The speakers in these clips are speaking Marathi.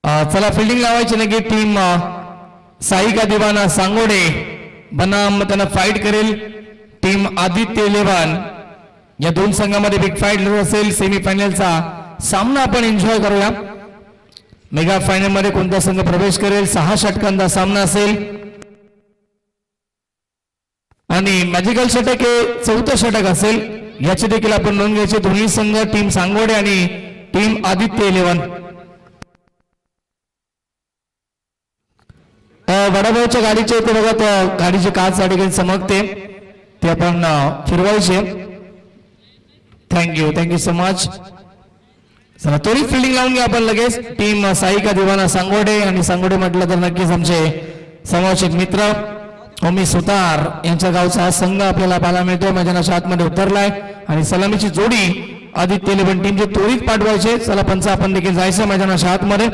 चला फिल्डिंग लावायची नाही की टीम साईका दिवाना सांगोडे बनाम त्यांना फाईट करेल टीम आदित्य इलेव्हन या दोन संघामध्ये बिग फाईट असेल सेमीफायनलचा सामना आपण एन्जॉय करूया मेगा फायनल मध्ये कोणता संघ प्रवेश करेल 6 षटकांचा सामना असेल आणि मॅजिकल षटक हे 4थं षटक असेल याची देखील आपण नोंद घ्यायची दोन्ही संघ टीम सांगोडे आणि टीम आदित्य इलेव्हन वडाभाऊच्या गाडीचे ते बघा त्या गाडीचे काच अडकून चमकते ते आपण फिरवायचे थँक्यू सो मच चला त्वरित फिल्डिंग लावून घ्या आपण लगेच टीम साईका दिवाना सांगोडे आणि सांगोडे म्हटलं तर नक्कीच आमचे समावेशक मित्र ओमी सुतार यांच्या गावचा हा संघ आपल्याला पाहायला मिळतो मैदानाच्या आतमध्ये उतरलाय आणि सलामीची जोडी आदित्य इलेव्हन टीमचे त्वरित पाठवायचे चला पंच आपण देखील जायचं मैदानाच्या आतमध्ये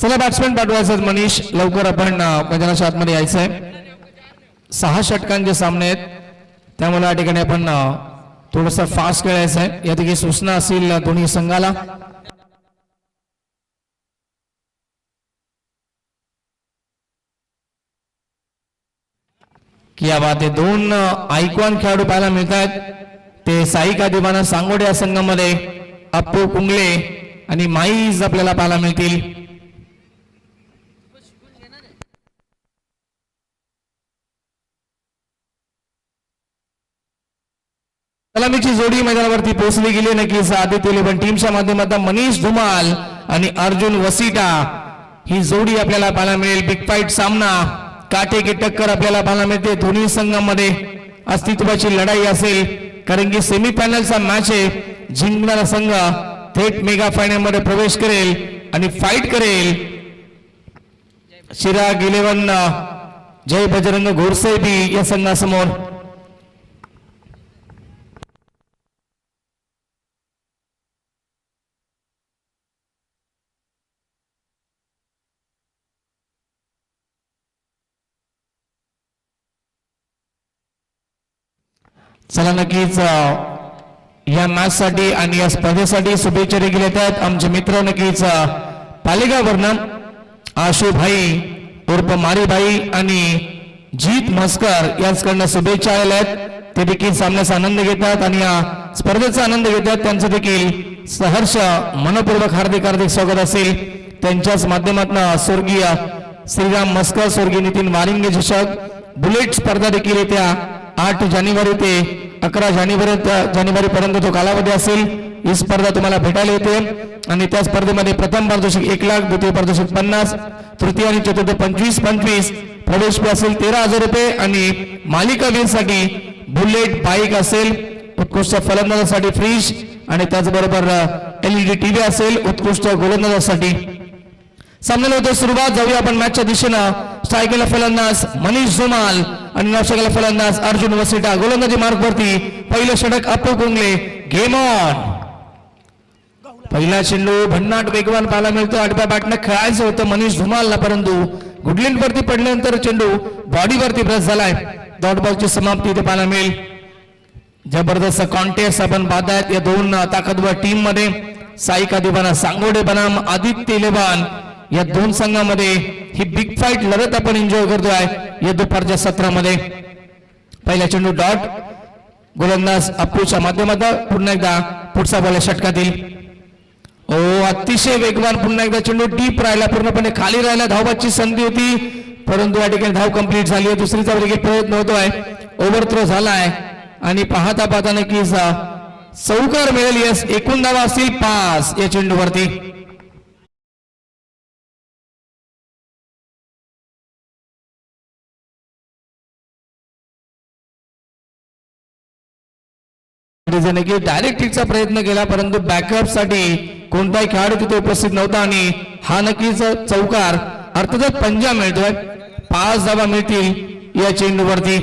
चला बॅट्समॅन पाठवायचं मनीष लवकर आपण मैदानाच्या आतमध्ये यायचं आहे 6 षटकांचे सामने आहेत त्यामुळे या ठिकाणी आपण थोडंसं फास्ट खेळायचं आहे या ठिकाणी सूचना असेल दोन्ही संघाला की या बात दोन आयकॉन खेळाडू पाहायला मिळत आहेत ते साईका दिवाना सांगोडे या संघामध्ये अप्पू कुंगले आणि माईज आपल्याला पाहायला मिळतील सलामीची जोडी मैदानावरती पोहोचली गेली नक्कीच आदित्य इलेव्हन टीमच्या माध्यमातून मनीष धुमाल आणि अर्जुन वसिटा ही जोडी आपल्याला पाहायला मिळेल बिग फाईट सामना काटे की टक्कर आपल्याला पाहायला मिळते दोन्ही संघांमध्ये अस्तित्वाची लढाई असेल कारण की सेमीफायनलचा मॅच आहे जिंकणारा संघ थेट मेगा फायनल मध्ये प्रवेश करेल आणि फाईट करेल चिराग इलेव्हन जय बजरंग घोडसाहेबी या संघासमोर चला नक्कीच या मॅच साठी आणि या स्पर्धेसाठी शुभेच्छा देखील येतात आमचे मित्र नक्कीच पालेगाववरनं आशू भाई उर्फ मारी भाई आणि जीत म्हस्कर यांच्याकडनं शुभेच्छा आलेल्या आहेत ते देखील सामन्याचा आनंद घेतात आणि या स्पर्धेचा आनंद घेतात त्यांचं देखील सहर्ष मनपूर्वक हार्दिक स्वागत असेल त्यांच्याच माध्यमातून स्वर्गीय श्रीराम म्हस्कर स्वर्गीय नितीन वारिंगे चषक बुलेट स्पर्धा देखील येत्या 8 जानेवारी ते 11 जानेवारी पर्यंत तो कालावधी असेल ही स्पर्धा तुम्हाला भेटायला येते आणि त्या स्पर्धेमध्ये प्रथम पारितोषिक 1 लाख द्वितीय पारितोषिक 50 तृतीय आणि चतुर्थ 25 प्रवेश फी असेल 13,000 रुपये आणि मालिका वीरसाठी बुलेट बाईक असेल उत्कृष्ट फलंदाजासाठी फ्रीज आणि त्याचबरोबर LED टीव्ही असेल उत्कृष्ट गोलंदाजासाठी सामन्याला होते सुरुवात जाऊया आपण मॅचच्या दिशेनं स्ट्रायकरला फलंदाज मनीष धुमाल आणि नाशकाला फलंदाज अर्जुन वसिटा गोलंदाजी मार्गवरती पहिलं षटक अप्पू कुंगले गेम ऑन पहिला चेंडू भन्नाट वेगवान पाहायला मिळतो आडव्या बॅटने खेळायचं होतं मनीष धुमालला परंतु गुडलिंड वरती पडल्यानंतर चेंडू बॉडीवरती प्रेस झालाय डॉट बॉलची समाप्ती इथे पाहायला मिळेल जबरदस्त कॉन्टेस्ट आपण पाहतायत या दोन ताकदवर टीम मध्ये साईका दिवाना सांगोडे बनाम आदित्य इलेव्हन या दोन संघांमध्ये ही बिग फाईट लढत आपण एन्जॉय करतोय या दुपारच्या सत्रामध्ये पहिला चेंडू डॉट गोलंदाज अप्पूच्या माध्यमातून पुन्हा एकदा पुढचा बॉल षटकातील अतिशय वेगवान पुन्हा एकदा चेंडू डीप राहिला पूर्णपणे खाली राहिला धावबाची संधी होती परंतु या ठिकाणी धाव कंप्लीट झाली आहे दुसरीचा प्रयत्न होतोय ओव्हर थ्रो झालाय आणि पाहता नक्कीच चौकार मिळेल यस एकूण धावा असतील 5 या चेंडूवरती डायरेक्ट हिटचा प्रयत्न केला परंतु बॅकअप साठी कोणताही खेळाडू तिथे उपस्थित नव्हता आणि हा नक्कीच चौकार अर्थातच पंजा मिळतोय 5 धावा मिळतील या चेंडूवरती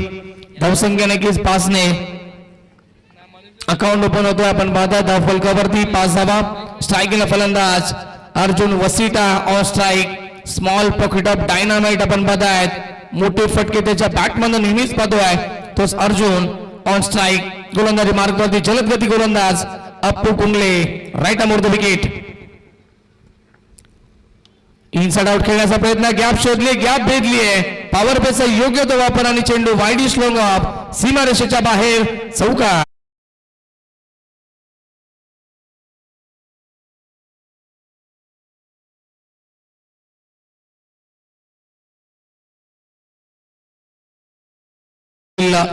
धावसंख्या नक्कीच 5 ने अकाउंट ओपन होतोय आपण पाहता धाव फलकावरती 5 धावा स्ट्रायकिंगला फलंदाज Arjun Vasita on strike. Small pocket of dynamite आपण पाहतायत. मोठे फटके त्याच्या बॅटमधून नेहमीच पाहतोय. तोच अर्जुन ऑन स्ट्राईक. गोलंदाजी मार्गावरती जलदगती गोलंदाज Appu Kungle. Right arm the wicket. Inside out खेळण्याचा प्रयत्न. गॅप शोधली, गॅप भेदली आहे. पॉवर प्लेचा योग्य तो वापर आणि चेंडू वाईडिश लॉंग ऑफ सीमारेषेच्या बाहेर चौकार.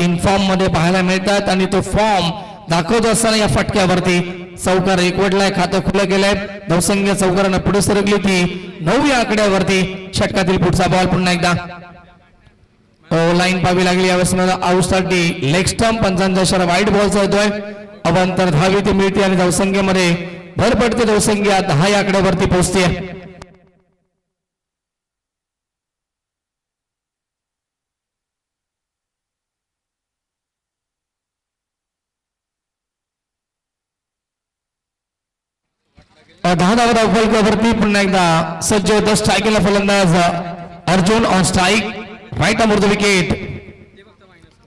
इनफॉर्म मध्ये पाहायला मिळतात आणि तो फॉर्म दाखवत असताना या फटक्यावरती चौकार एकवटलाय. खातं खुलं केलंय. धावसंख्या चौकारानं पुढे सरकली ती 9 या आकड्यावरती. षटकातील पुढचा बॉल पुन्हा एकदा लाईन पाहावी लागली. यावेळेस आऊटसाठी लेग स्टंप. पंचांचा इशारा वाईट बॉलचा येतोय. अवांतर धावी ती मिळते आणि धावसंख्येमध्ये भर पडते. धावसंख्या 10 या आकड्यावरती पोहोचते. दहा धावा धावफलकावरती पुन्हा एकदा सज्ज होतं. स्ट्राईकला फलंदाज Arjun on strike. Right arm the wicket.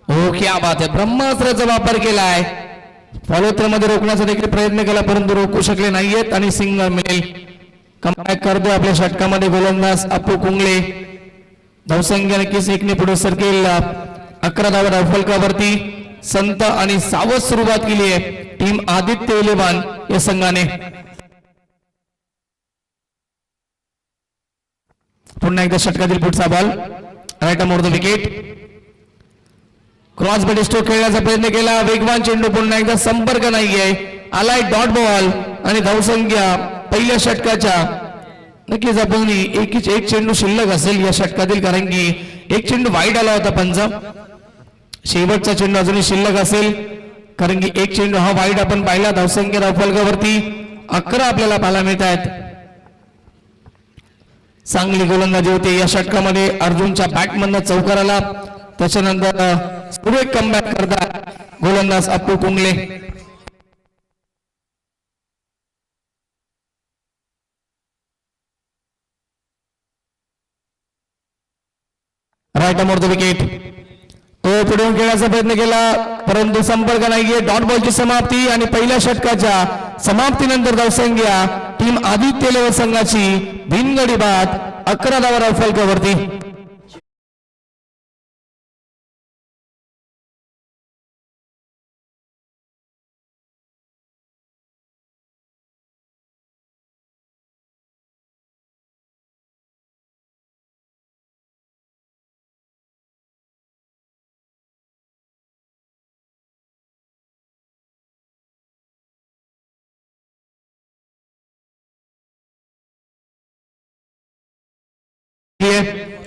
हो क्या बात आहे. ब्रह्मास्त्राचा वापर केलाय. फॉलोथ्रो मध्ये रोखण्याचा देखील प्रयत्न केला परंतु रोखू शकले नाहीयेत आणि सिंगल मिळेल. कमबॅक करतोय आपल्या षटकामध्ये गोलंदाज अप्पू कुंगले. धावसंख्या नक्कीच 1 ने पुढे सरकेल. 11 धावा धावफलकावरती. संत आणि सावध सुरुवात केली आहे टीम आदित्य 11 या संघाने. पुन्हा एकदा षटकातील पुढचा ball. Right arm the wicket. Cross body stroke खेळण्याचा प्रयत्न केला. वेगवान चेंडू. पुन्हा एकदा संपर्क नाहीये. आलाय डॉट बॉल आणि धावसंख्या पहिल्या षटकाच्या नक्कीच आपण एक चेंडू शिल्लक असेल या षटकातील कारण की एक चेंडू वाईट आला होता पंच. शेवटचा चेंडू अजूनही शिल्लक असेल कारण की एक चेंडू हा वाईट आपण पाहिला. धावसंख्या धावफलकावरती 11 आपल्याला पाहायला मिळत आहेत. चांगली गोलंदाजी होते या षटकामध्ये. अर्जुनच्या बॅटमधनं चौकार आला. त्याच्यानंतर सुरेख कमबॅक करतात गोलंदाज Appu Kungle. Right arm the wicket. तो पुढे खेळण्याचा प्रयत्न केला परंतु संपर्क नाहीये. डॉट बॉलची समाप्ती आणि पहिल्या षटकाच्या समाप्तीनंतर धावसंख्या टीम आदित्य 11 संघाची बिनगडी बाद 11 धावा धावफलकावरती.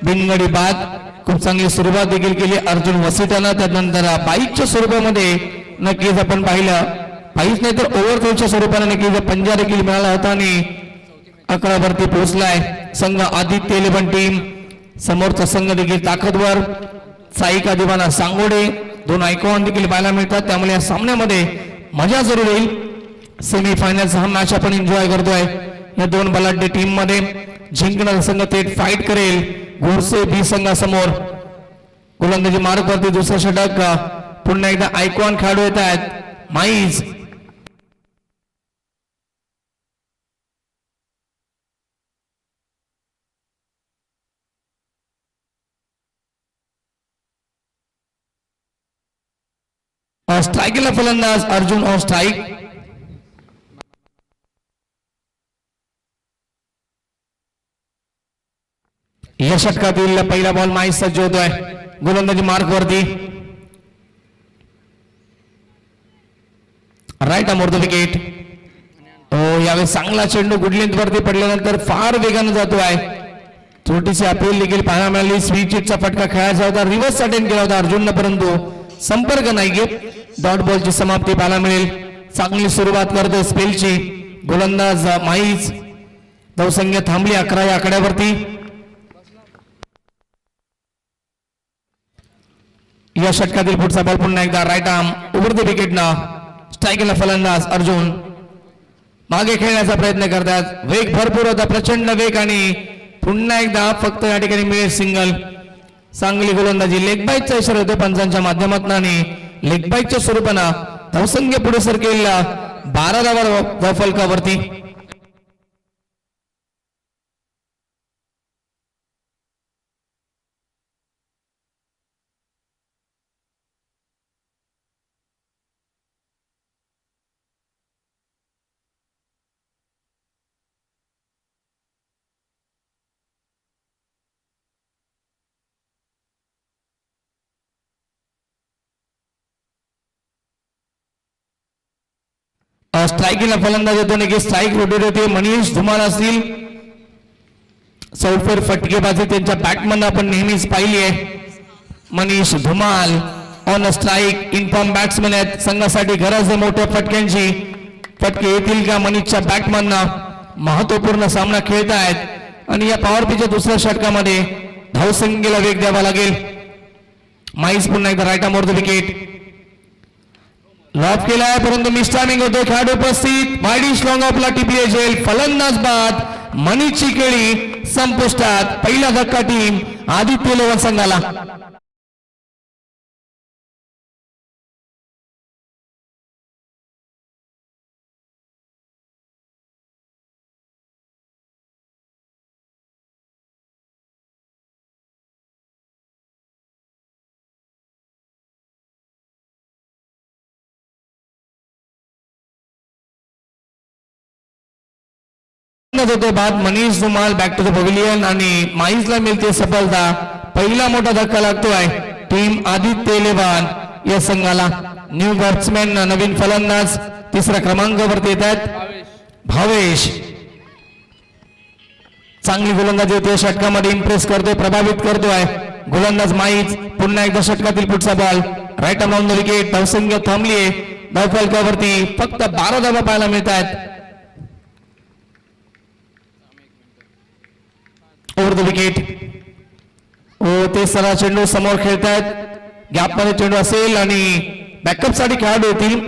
बिनगडी बाद. खूप चांगली सुरुवात देखील केली अर्जुन वसिटानं. त्यानंतर बाईकच्या स्वरूपामध्ये नक्कीच आपण पाहिलं. बाईक नाही तर ओव्हरथ्रोच्या स्वरूपाने नक्कीच पंजा देखील मिळाला होता आणि 11 वरती पोहोचलाय संघ आदित्य 11 टीम. समोरचा संघ देखील ताकदवर. साईका दिवाना सांगोडे 2 आयकॉन देखील पाहायला मिळतात. त्यामुळे या सामन्यामध्ये मजा जरूर येईल. सेमीफायनलचा हा मॅच आपण एन्जॉय करतोय. या 2 बलाढ्य टीम मध्ये जिंकणारा संघ थेट फाईट करेल गोरसे बी संघासमोर. गोलंदाजी मार्गवरती दुसरा षटक. पुन्हा एकदा आयकॉन खेळाडू येत आहेत माईज. स्ट्राईकला फलंदाज अर्जुन ऑन स्ट्राईक. या षटकातील पहिला बॉल माईज सज्ज होतोय गोलंदाजी मार्कवरती. Right arm the wicket. यावेळेस चांगला चेंडू गुडलेंथ वरती पडल्यानंतर फार वेगाने जातोय. छोटीशी अपील देखील पाहायला मिळाली. स्वीट चिटचा फटका खेळायचा होता. रिव्हर्स अटेंड केला होता अर्जुननं परंतु संपर्क नाहीये. डॉट बॉलची समाप्ती पाहायला मिळेल. चांगली सुरुवात करतोय स्पेलची गोलंदाज माईज. धावसंख्या थांबली 11 या आकड्यावरती. या षटकातील पुढचा बॉल पुन्हा एकदा right arm over the wicket ना. स्ट्राईकला फलंदाज अर्जुन. मागे खेळण्याचा प्रयत्न करतात. वेग भरपूर होता, प्रचंड वेग आणि पुन्हा एकदा फक्त या ठिकाणी मिळेल सिंगल. चांगली गोलंदाजी. लेग बाईकचा इशारा होतो पंचांच्या माध्यमातून आणि लेग बाईकच्या स्वरूपानं धावसंख्या पुढे सरकेल 12 धावा फलकावरती. स्ट्राईकला फलंदाज येतो की स्ट्राईक रोटेट होते. मनीष धुमाल असतील चौफेर फटकेबाजी त्यांच्या बॅटमन आपण नेहमीच पाहिली आहे. Manish Dhumal on strike inform batsman आहेत. संघासाठी गरज आहे मोठ्या फटक्यांची. फटके येतील का मनीषच्या बॅटमनना. महत्वपूर्ण सामना खेळतायत आणि या पॉवर प्लेच्या दुसऱ्या षटकामध्ये धावसंख्येला वेग द्यावा लागेल. माईस पुन्हा एकदा right more the wicket. Loft केलाय परंतु मिस्टामिंग होतो. खेळाडू उपस्थित. वाईडी स्ट्रॉंग ऑफला टिपले जेल. फलंदाज बाद. मनीषची खेळी संपुष्टात. पहिला धक्का टीम आदित्य लेवन संघाला. होते बाद. Manish Dhumal back to the pavilion आणि माईसला मिळते सफलता. पहिला मोठा धक्का लागतोय टीम आदित्य लेवान या संघाला. न्यू बॅट्समॅन नवीन फलंदाज तिसऱ्या क्रमांकावरती येत आहेत. भावेश चांगली गोलंदाजी होते. षटकामध्ये इम्प्रेस करतोय, प्रभावित करतोय गोलंदाज माईज. पुन्हा एकदा षटकातील पुढचा ball right around the wicket. धावसंख्या थांबलीये धावफलकावरती. फक्त 12 धावा पाहायला मिळत आहेत. Over the wicket. ते सरा चेंडू समोर खेळतायत. गॅप मध्ये चेंडू असेल आणि बॅकअप साठी खेळाडू होतील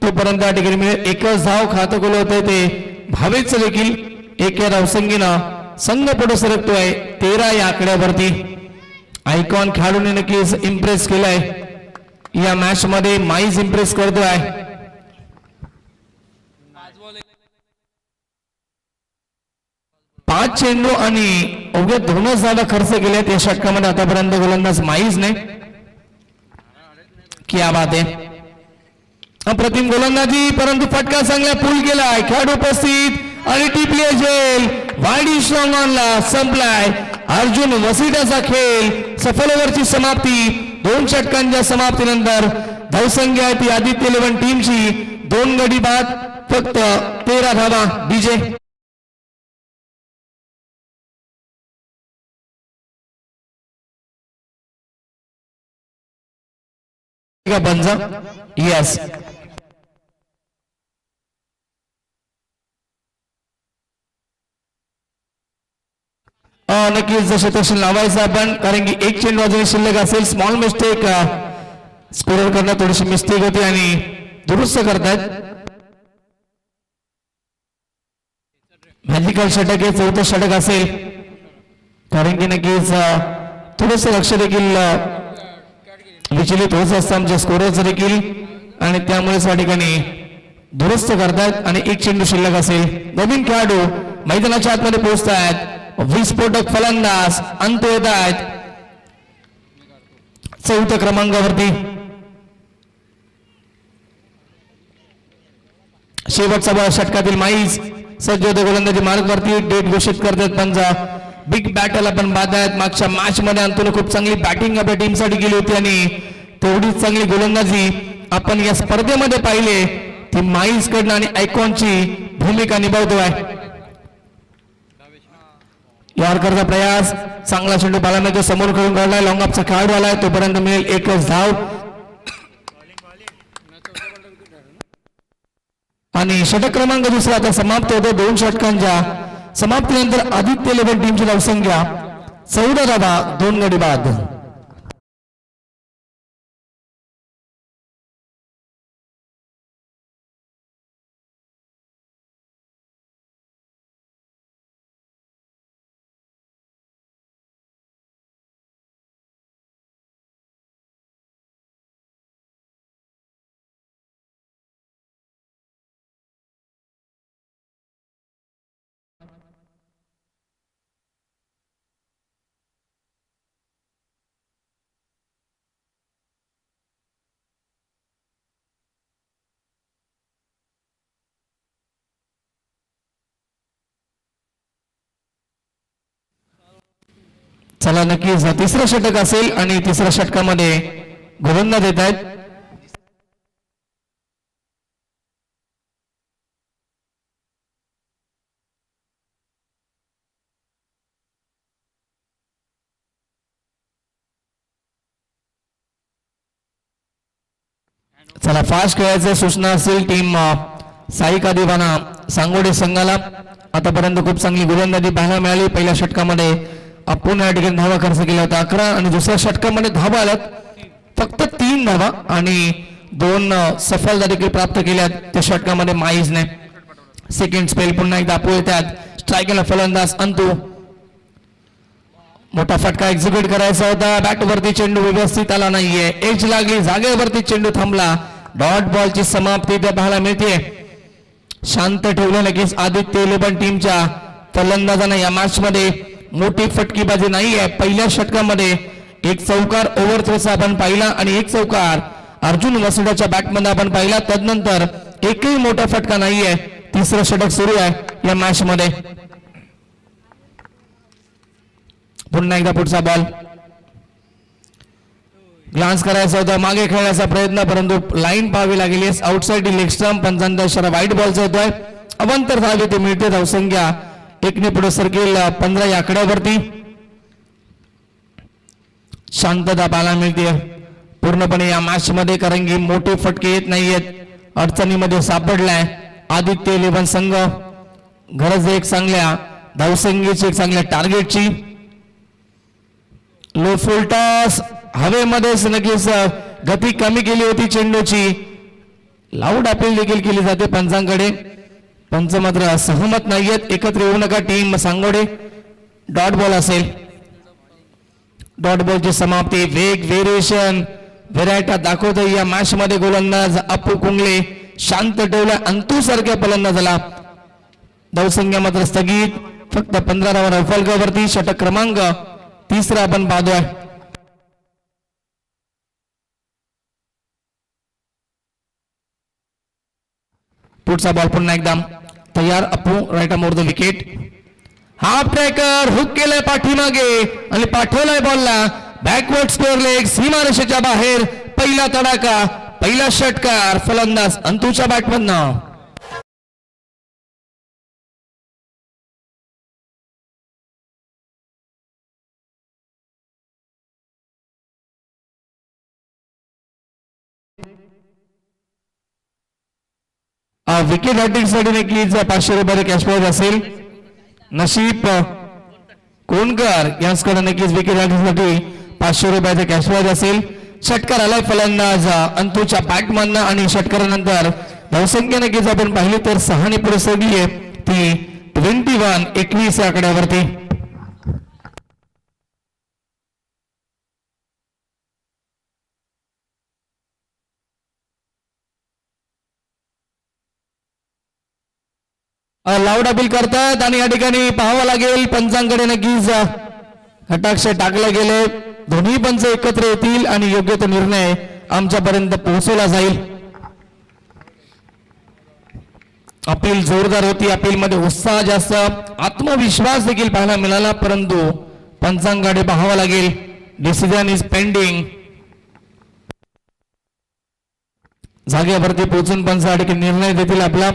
तोपर्यंत या ठिकाणी मिळेल. एकच धाव खातं गोल होतंय ते भावेच देखील. एक या धावसंख्येनं संघ पुढे सरकतोय 13 या आकड्यावरती. आयकॉन खेळाडूने नक्कीच इम्प्रेस केलाय या मॅच मध्ये. माईज इम्प्रेस करतोय. 5 चेंडू आणि अवघ्या 2च धावा खर्च केल्यात या षटकामध्ये आतापर्यंत गोलंदाज माईजने. क्या बात आहे. अप्रतिम गोलंदाजी परंतु फटका चांगला पूल केलाय. खेळाडू उपस्थित आणि टिपले जेल. वाईडी स्ट्रॉंग ऑनला संपलाय. अर्जुन वसिटाचा खेळ सफल ओव्हरची समाप्ती. 2 षटकांच्या समाप्तीनंतर धावसंख्या आहे ती आदित्य इलेव्हन टीमची 2 गडी बाद. फक्त 13 धावा. डीजे बंजा. यस नक्कीच जसे तसे लावायचं आपण, कारण की एक चेंडू अजून शिल्लक असेल. स्मॉल मिस्टेक स्कोर करण्यात थोडीशी मिस्टेक होती आणि दुरुस्त करतायत. मॅजिकल षटक हे 4थं षटक असेल, कारण की नक्कीच थोडस लक्ष देखील विचलित होत असतं आमच्या स्कोरच देखील आणि त्यामुळे या ठिकाणी दुरुस्त करतायत आणि एक चेंडू शिल्लक असेल. नवीन खेळाडू मैदानाच्या आतमध्ये पोहोचतायत. विस्फोटक फलंदाज अंत येत आहेत 4थ्या क्रमांकावरती. शेवटचा बॉल षटकातील माईज सज्ज होते गोलंदाजी मार्गवरती. डेट घोषित करतात पंचा. बिग बॅटल आपण बाद आहेत. मागच्या मॅच मध्ये अंतून खूप चांगली बॅटिंग आपल्या टीम साठी केली होती आणि तेवढीच चांगली गोलंदाजी आपण या स्पर्धेमध्ये पाहिले. ती माईज कडनं आणि आयकॉनची भूमिका निभावतोय. यॉर्करचा प्रयास. चांगला चेंडू बालामध्ये समोर करून काढलाय. लॉंग ऑफचा खेळाडू आलाय. तोपर्यंत मिळेल एकच धाव आणि षटक क्रमांक दुसरा आता समाप्त होतो. 2 षटकांच्या समाप्तीनंतर आदित्य इलेव्हन टीमची धावसंख्या 14 धावा 2 गडी बाद. चला नक्कीच तिसरं षटक असेल आणि तिसऱ्या षटकामध्ये गोलंदाज देत आहेत. चला फास्ट खेळायचं सूचना असेल टीम साईका दिवाना सांगोडे संघाला. आतापर्यंत खूप चांगली गोलंदाजी पाहायला मिळाली. पहिल्या षटकामध्ये आपण या ठिकाणी धावा खर्च केला होता 11 आणि दुसऱ्या षटकामध्ये धावा आल्यात फक्त 3 धावा आणि 2 सफलता देखील प्राप्त केल्यात त्या षटकामध्ये माईजने. सेकंड स्पेल पुन्हा एकदा आपू येतात. स्ट्रायकला फलंदाज अंतू. मोठा फटका एक्झिक्यूट करायचा होता. बॅटवरती चेंडू व्यवस्थित आला नाहीये. एज लागली, जागेवरती चेंडू थांबला. डॉट बॉलची समाप्ती त्या पाहायला मिळते. शांत ठेवलं लगेच आदित्य इलेव्हन टीमच्या फलंदाजांना या मॅच मध्ये मोठी फटकीबाजी नाहीये. पहिल्या षटकामध्ये एक चौकार ओव्हर थ्रोचा आपण पाहिला आणि एक चौकार अर्जुन वसुडाच्या बॅटमध्ये आपण पाहिला. तदनंतर एकही मोठा फटका नाहीये. तिसरं षटक सुरू आहे या मॅच मध्ये. पुन्हा एकदा पुढचा बॉल ग्लान्स करायचा होता, मागे खेळण्याचा प्रयत्न, परंतु लाईन पाहावी लागली. Outside leg stump. पंचांचा इशारा वाईट बॉलचा होतोय. अवंतर धाव ते मिळते. धावसंख्या 1 पुढे सरकेल 15 या आकड्यावरती. शांतता पाहायला मिळते पूर्णपणे या मॅच मध्ये, कारण की मोठे फटके येत नाहीयेत. अडचणीमध्ये सापडलाय आदित्य इलेव्हन संघ. गरज एक चांगल्या धावसंख्येची, एक चांगल्या टार्गेटची. लो फुल टॉस हवेमध्येच नक्कीच गती कमी केली होती चेंडूची. लाऊड अपील देखील केली जाते पंचांकडे. पंच मात्र सहमत नाहीयेत. एकत्र येऊ नका टीम सांगोडे. डॉट बॉल असेल. डॉट बॉलची समाप्ती. वेग, व्हेरिएशन, व्हेरायटा दाखवतोय या मॅच मध्ये गोलंदाज अपू कुंगले. शांत ठेवल्या अंतू सारख्या फलंदाजाला. धावसंख्या मात्र स्थगित. फक्त 15 धावा फलकावरती. षटक क्रमांक 3 आपण पाहतोय. पुढचा बॉल पुन्हा एकदा तयार. Appu right more the wicket. Half tracker hook केलाय पाठीमागे आणि पाठवलाय बॉलला बॅकवर्ड स्क्वेअर लेग सीमारेषेच्या बाहेर. पहिला तडाखा, पहिला षटकार फलंदाज अंतूच्या बॅटमधनं. विकेट हॅटिंग साठी नक्कीच 500 रुपये कॅश प्राइज असेल. नशीब कोणकर यांच्याकडे नक्कीच विकेट हॅटिंग साठी 500 रुपयाचा कॅश प्राइज असेल. षटकार आलाय फलंदाज अंतूच्या बॅटमधनं आणि षटकारानंतर धावसंख्या नक्कीच आपण पाहिली तर 6 पुढे सरली आहे ती 21 या आकड्यावरती. लाऊड अपील करतात आणि या ठिकाणी पाहावं लागेल पंचांकडे नक्कीच कटाक्ष टाकले गेले. दोन्ही पंच एकत्र येतील आणि योग्य तो निर्णय आमच्यापर्यंत पोहोचवला जाईल. अपील जोरदार होती. अपील मध्ये उत्साह जास्त, आत्मविश्वास देखील पाहायला मिळाला, परंतु पंचांकडे पाहावं लागेल. Decision is pending. जागेवरती पोहोचून पंच या ठिकाणी निर्णय देतील आपला.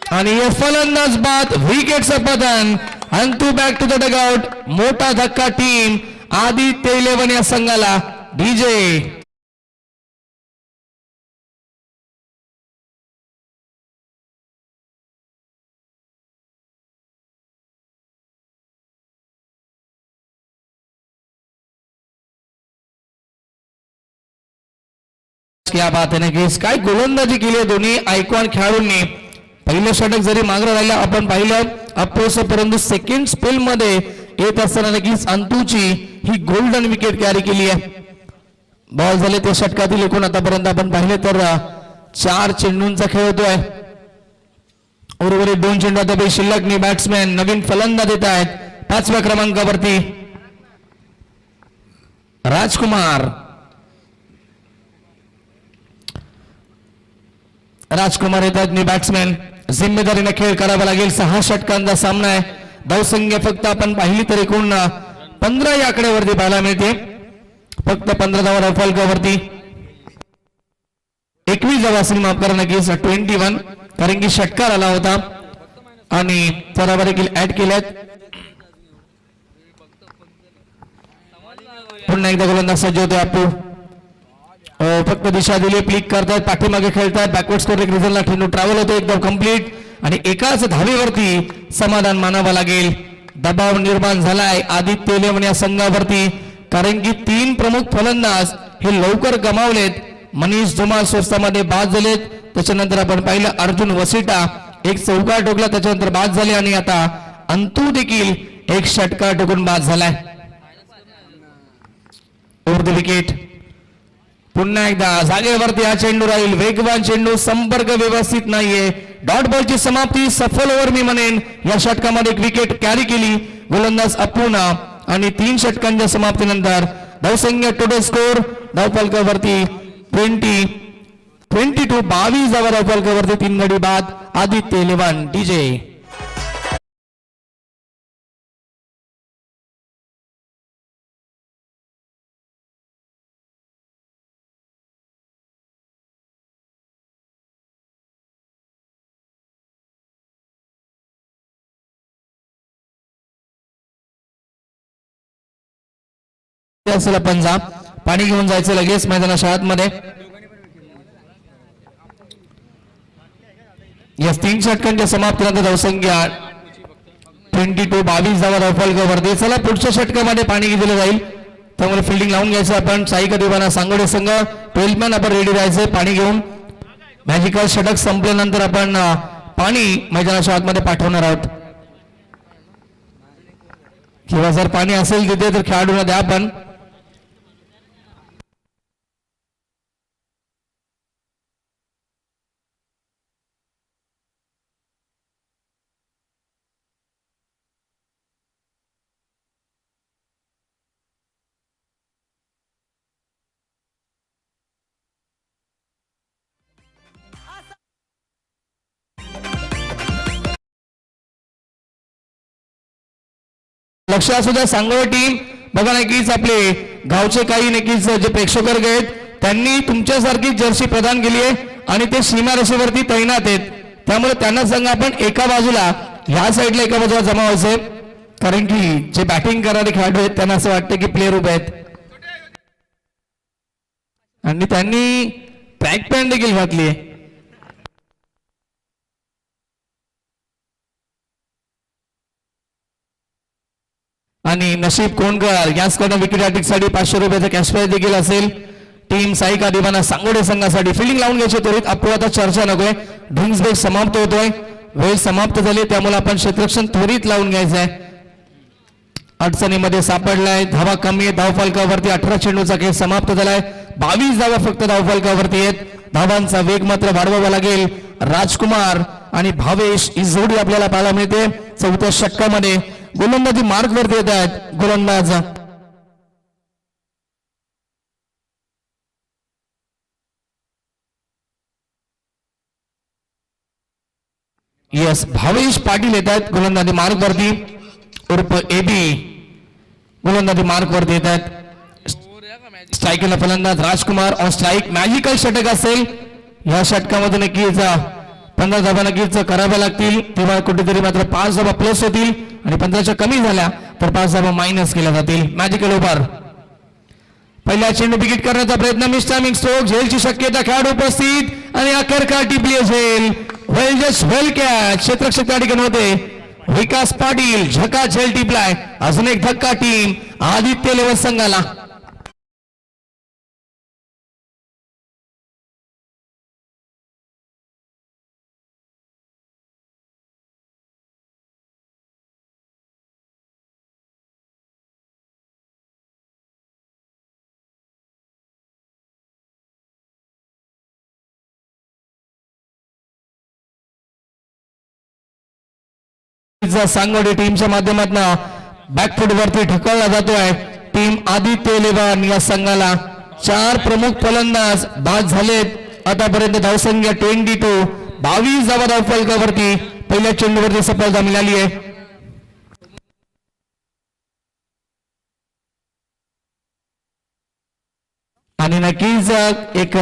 आणि फलंदाज बाद विकेटचं पतन. Antu back to the dugout. मोठा धक्का टीम आदित्य इलेव्हन या संघाला. डीजे क्या बात आहे नक्कीच. काय गोलंदाजी केली दोन्ही आयकॉन खेळाडूंनी. पहिलं षटक जरी मागं राहिलं आपण पाहिलं अपोस, परंतु सेकंड स्पेल मध्ये येत असताना नक्कीच अंतूची ही गोल्डन विकेट कॅरी केली आहे. बॉल झाले ते षटकातील एकूण आतापर्यंत आपण पाहिले तर 4 चेंडूंचा खेळ होतोय. उर्वरित 2 चेंडू आता शिल्लक. बॅट्समॅन नवीन फलंदाज येत आहेत 5व्या क्रमांकावरती. राजकुमार येतात बॅट्समॅन. जिम्मेदारीने खेळ करावा लागेल. 6 षटकांचा सामना आहे. धावसंख्या फक्त आपण पाहिली तर एकूण 15 या आकड्यावरती पाहायला मिळते. फक्त 15 धावा धावफलकावरती. 21 धावा असेल, माफ करा नक्कीच 21, कारण की षटकार आला होता आणि त्यावर देखील ऍड केल्यात. पुन्हा एकदा गोलंदाज सज्ज होते आपू. फक्त दिशा दिली, क्लिक करतात, पाठीमागे खेळतात, बॅकवर्ड स्कोर एक रिझल्टला ठेवून ट्रॅव्हल होतो एकदम कम्प्लीट आणि एकाच धावेवरती समाधान मानावं लागेल. दबाव निर्माण झालाय आदित्य इलेव्हन या संघावरती, कारण की 3 प्रमुख फलंदाज हे लवकर गमावलेत. मनीष धुमाळ स्वस्तामध्ये बाद झालेत. त्याच्यानंतर आपण पाहिलं अर्जुन वसिटा एक चौकार ठोकला, त्याच्यानंतर बाद झाले आणि आता अंतू देखील एक षटकार ठोकून बाद झालाय. Over the wicket. पुन्हा एकदा जागेवरती हा चेंडू राहील, वेगवान चेंडू, संपर्क व्यवस्थित नाहीये. डॉट बॉलची समाप्ती, सफल ओव्हर मी म्हणेन. या षटकामध्ये एक विकेट कॅरी केली गोलंदाज अपूना आणि 3 षटकांच्या समाप्तीनंतर धावसंख्या टोटल स्कोर धावफलकावरती 22 धावा धावफलकावरती 3 गडी बाद. Aditya eleven DJ. असेल पंजाब पाणी घेऊन जायचं लगेच मैदानाच्या आतमध्ये. या 3 षटकांच्या समाप्तीनंतर धावसंख्या 22 धावा धावफलकावरती. चला पुढच्या षटकामध्ये पाणी दिलं जाईल, त्यामुळे फिल्डिंग लावून घ्यायचं आपण. साईका दिवाना सांगोडे संघ 12 मॅन आपण रेडी राहायचं पाणी घेऊन. मॅजिकल षटक संपल्यानंतर आपण पाणी मैदानाच्या आतमध्ये पाठवणार आहोत, किंवा जर पाणी असेल तिथे तर खेळाडूंना द्या आपण. लक्ष असू द्या सांगोला टीम. बघा नक्कीच आपले गावचे काही नक्कीच जे प्रेक्षकवर्ग आहेत त्यांनी तुमच्यासारखी जर्सी प्रदान केली आहे आणि ते सीमारेषेवरती तैनात आहेत. त्यामुळे त्यांना सांगा आपण एका बाजूला ह्या साईडला एका बाजूला जमा व्हायचे, कारण की जे बॅटिंग करणारे खेळाडू आहेत त्यांना असं वाटतं की प्लेयर उभे आहेत. आणि त्यांनी ट्रॅक पॅन्ट देखील घातली आहे. आणि नशीब कोणकर याचकडनं विकेट साठी 500 रुपयाचा कॅश प्राइज देखील असेल. टीम साईका दिवाना सांगोडे संघासाठी फिल्डिंग लावून घ्यायची त्वरित. आपू आता चर्चा नकोय, ड्रिंक्स ब्रेक समाप्त होतोय, वेळ समाप्त झाली, त्यामुळे आपण क्षेत्ररक्षण त्वरित लावून घ्यायचंय. अडचणीमध्ये सापडलाय, धावा कमी आहे धावफलकावरती. 18 चेंडूचा खेळ समाप्त झालाय, 22 धावा फक्त धावफलकावरती आहेत. धावांचा वेग मात्र वाढवावा लागेल. राजकुमार आणि भावेश ही जोडी आपल्याला पाहायला मिळते. 4थ्या षटकामध्ये गोलंदाजी मार्ग वरती येत आहेत गोलंदाज. यस, भावेश पाटील येत आहेत गोलंदाजी मार्ग वरती, उर्फ एबी गोलंदाजी मार्ग वरती येत आहेत. स्ट्राईकला फलंदाज राजकुमार ऑन स्ट्राईक. मॅजिकल षटक असेल, या षटकामध्ये नक्कीच 15 धावा नक्कीच कराव्या लागतील, तेव्हा कुठेतरी मात्र 5 धावा प्लस होतील आणि 15च्या कमी झाल्या तर 5 धावा मायनस केल्या जातील. Magical over. पहिला चेंडू विकेट करण्याचा प्रयत्न, मिस्टामिंग स्ट्रोक, झेलची शक्यता, खेळाडू उपस्थित आणि आकर्षक टिपली झेल. वेल जस्ट वेल कॅच. क्षेत्ररक्षक त्या ठिकाणी होते विकास पाटील. झका झेल टिपलाय. अजून एक धक्का टीम आदित्य इलेव्हन संघाला. सांगोडे टीमच्या माध्यमातून बॅकफुट वरती ढकलला जातोय. टीम आदित्य इलेव्हन या संघाला 4 प्रमुख फलंदाज बाद झालेत. आतापर्यंत धावसंख्या 22 धावा धावफलकावरती पहिल्या चेंडूवरती सफलता मिळाली आहे. आणि नक्कीच एक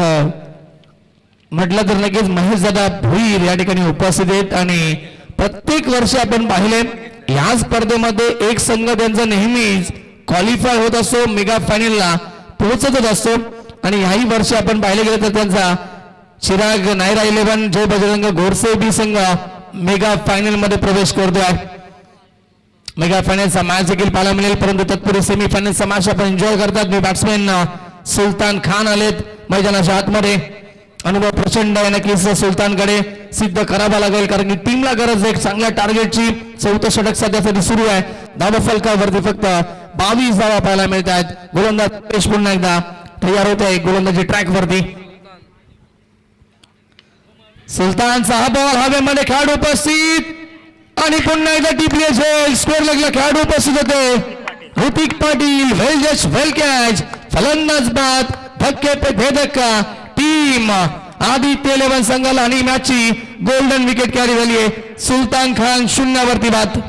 म्हटलं तर नक्कीच महेश दादा भोईर या ठिकाणी उपस्थित आहेत आणि प्रत्येक वर्षी आपण पाहिले या स्पर्धेमध्ये एक संघ त्यांचा नेहमीच क्वालिफाय होत असतो, मेगा फायनलला पोहोचतच असतो आणि ह्याही वर्षी आपण पाहिले गेले तर त्यांचा चिराग नायरा 11 जय बजरंग गोरसे बी संघ मेगा फायनल मध्ये प्रवेश करतोय. मेगा फायनलचा मॅच देखील पाहायला मिळेल, परंतु तत्पूर्वी सेमी फायनलचा मॅच आपण एन्जॉय करतात. मी बॅट्समॅन सुलतान खान आलेत मैदानाच्या आतमध्ये. अनुभव प्रचंड आहे, नक्कीच सुलतानकडे सिद्ध करावा लागेल कारण की टीमला गरज आहे चांगल्या टार्गेटची. 4थं षटक सध्यासाठी सुरू आहे. धावा फलकावरती फक्त 22 धावा पाहायला मिळत आहेत. गोलंदाज पुन्हा एकदा तयार होत आहे गोलंदाजी ट्रॅक वरती. सुलतानचा हा बॉल हवेमध्ये, खेळाडू उपस्थित आणि पुन्हा एकदा टिपले झेल स्कोर लागला. खेळाडू उपस्थित होते ऋतिक पाटील. वेल जस्ट वेल कॅच. फलंदाज बाद धक्के पे धक्का. टीम आदित्य 11 संघाला आणि मॅचची गोल्डन विकेट कॅरी झाली आहे. सुलतान खान 0 वरती बाद.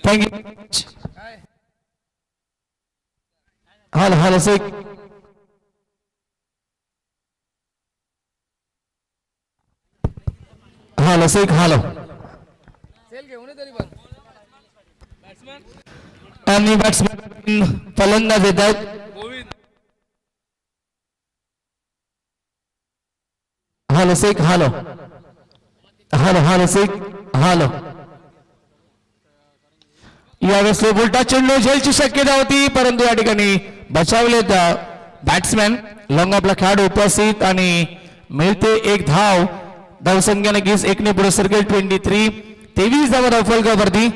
Thank you. Hello hello sir. Hello sir. Hello आणि बॅट्समॅन फलंदाज येत आहेत. Hello sir. Hello hello hello sir. Hello यावेळेस उलटा चेंडू झेलची शक्यता होती परंतु या ठिकाणी बचावलेत बॅट्समॅन. लॉंग आपला खेळाडू उपस्थित आणि मिळते एक धाव. धावसंख्या नक्कीच 1 ने पुढे सर्कल. 23 धावा धावफलकावरती.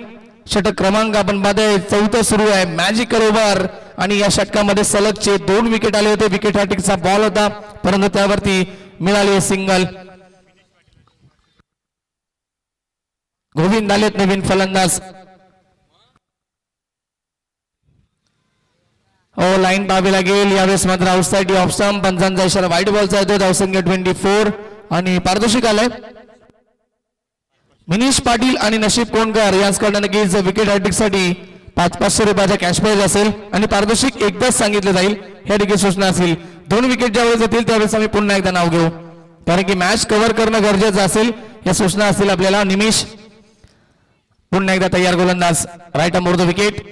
षटक क्रमांक आपण पाहतोय 4थं सुरू आहे. मॅजिकल ओव्हर आणि या षटकामध्ये सलगचे 2 विकेट आले होते. विकेट हॅट्रिकचा बॉल होता परंतु त्यावरती मिळाली सिंगल. गोविंद आलेत नवीन फलंदाज. लाईन पाहावी लागेल यावेळेस मात्र आउटसाइड ऑफ स्टंप. पंचांचा इशारा व्हाईट बॉलचा येतो. धावसंख्या 24 आणि पारदर्शक आलाय. मिनीश पाटील आणि नशीब कोणकर यांच्याकडनं नक्कीच विकेट हॅट्रिक साठी 500 रुपयाचा कॅश प्राइज असेल आणि पारदर्शक एकदाच सांगितलं जाईल. ह्या ठिकाणी सूचना असेल 2 विकेट ज्यावेळेस जातील त्यावेळेस आम्ही पुन्हा एकदा नाव घेऊ कारण की मॅच कव्हर करणं गरजेचं असेल. या सूचना असतील आपल्याला. निमिष पुन्हा एकदा तयार गोलंदाज. Right arm over the wicket.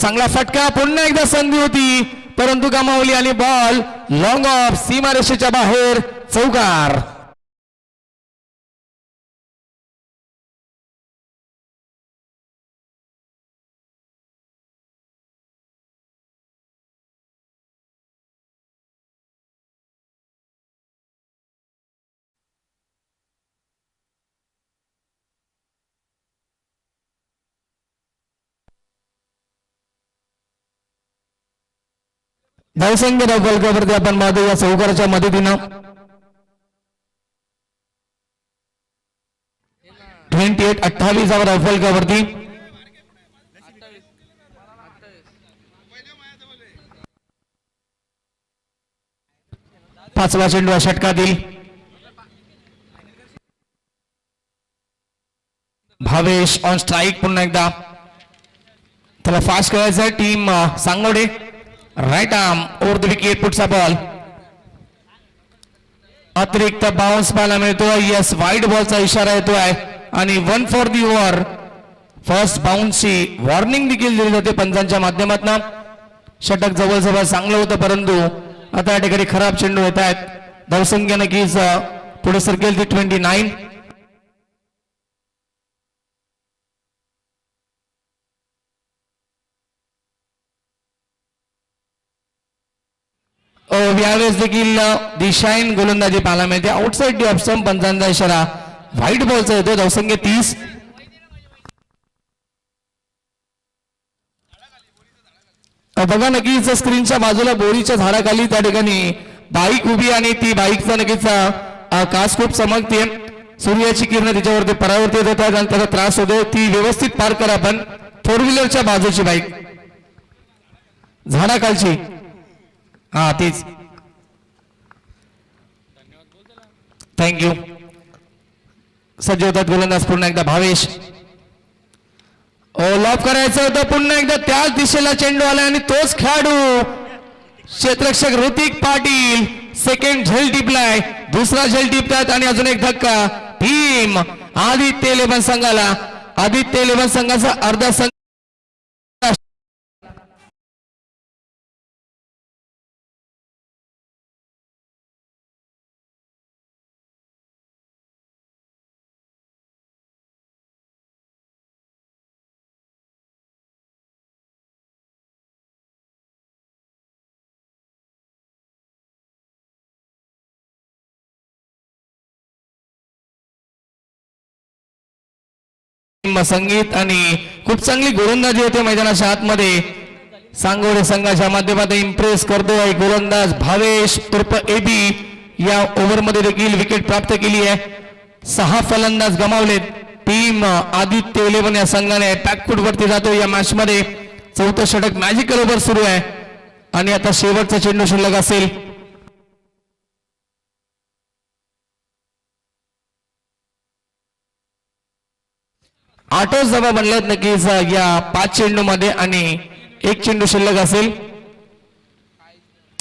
चांगला फटका. पुन्हा एकदा संधी होती परंतु गमावली आणि बॉल लॉंग ऑफ सीमारेषेच्या बाहेर. चौकार. धावसंख्या धावफलकावरती आपण पाहतो या चौकाराच्या मदतीनं 28 धावफलकावरती. पाचवा चेंडू षटकातील. Bhavesh on strike. पुन्हा एकदा त्याला फास्ट करायचं. Team Sangode. Right arm over the wicket. पुढचा बॉल. अतिरिक्त बाउन्स पाहायला मिळतो. यस वाईड बॉलचा इशारा येतोय आणि 1 फॉर दी ओव्हर. फर्स्ट बाउन्सची वॉर्निंग देखील दिली जाते पंचांच्या माध्यमातून. षटक जवळजवळ चांगलं होतं परंतु आता या ठिकाणी खराब चेंडू येत आहेत. धावसंख्या नक्कीच पुढे सरकेल ती 29. यावेळेस देखील दिशाईन गोलंदाजी पाहायला मिळते. Outside the off stump. पंचांचा इशारा व्हाईट बॉलचा येतो. धावसंख्या 30. बघा नक्कीच स्क्रीनच्या बाजूला बोरीच्या झाडाखाली त्या ठिकाणी बाईक उभी आणि ती बाईकचा नक्कीच कास खूप चमकते. सूर्याची किरण त्याच्यावरती परावर्तित होतात आणि त्याला त्रास होतो. ती व्यवस्थित पार करा. आपण फोर व्हीलरच्या बाजूची बाईक झाडाखालची, हा तीच. थँक्यू. सज्ज होतात गोलंदाज पुन्हा एकदा भावेश. लॉब करायचं होतं पुन्हा एकदा त्याच दिशेला चेंडू आला आणि तोच खेळाडू क्षेत्ररक्षक ऋतिक पाटील सेकंड झेल टिपलाय, दुसरा झेल टिपतात आणि अजून एक धक्का. टीम आदित्य 11 संघाला, आदित्य 11 संघाचा अर्धा संघ संगीत आणि खूप चांगली गोलंदाजी होते मैदानाच्या आतमध्ये. सांगोडे संघाच्या माध्यमातून इम्प्रेस करतोय गोलंदाज भावेश उर्फ एबी. या ओव्हरमध्ये देखील विकेट प्राप्त केली आहे. 6 फलंदाज गमावलेत. टीम आदित्य 11 या संघाने बॅकफूट वरती जातो या मॅच मध्ये. 4थं षटक मॅजिकल ओव्हर सुरू आहे आणि आता शेवटचा चेंडू शिल्लक असेल. आठच धावा बनल्यात नक्कीच या 5 चेंडू मध्ये आणि 1 चेंडू शिल्लक असेल.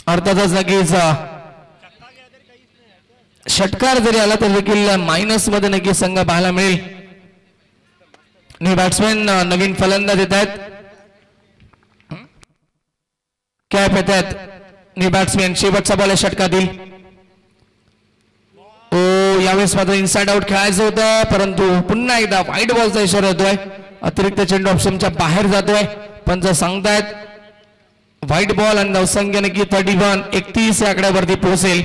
अर्थातच नक्कीच षटकार जरी आला तर देखील मायनस मध्ये नक्कीच संघ पाहायला मिळेल. बॅट्समॅन नवीन फलंदाज येत आहेत, कॅप येत आहेत. बॅट्समॅन शेवटचा बॉल षटकातील. यावेळेस मात्र इनसाइड आउट खेळायचं होतं परंतु पुन्हा एकदा वाईट बॉलचा इशारा होतोय. अतिरिक्त चेंडू ऑप्शनच्या बाहेर जातोय. पंच सांगतायत व्हाईट बॉल आणि धावसंख्या नक्की 31 या आकड्यावरती पोहोचेल.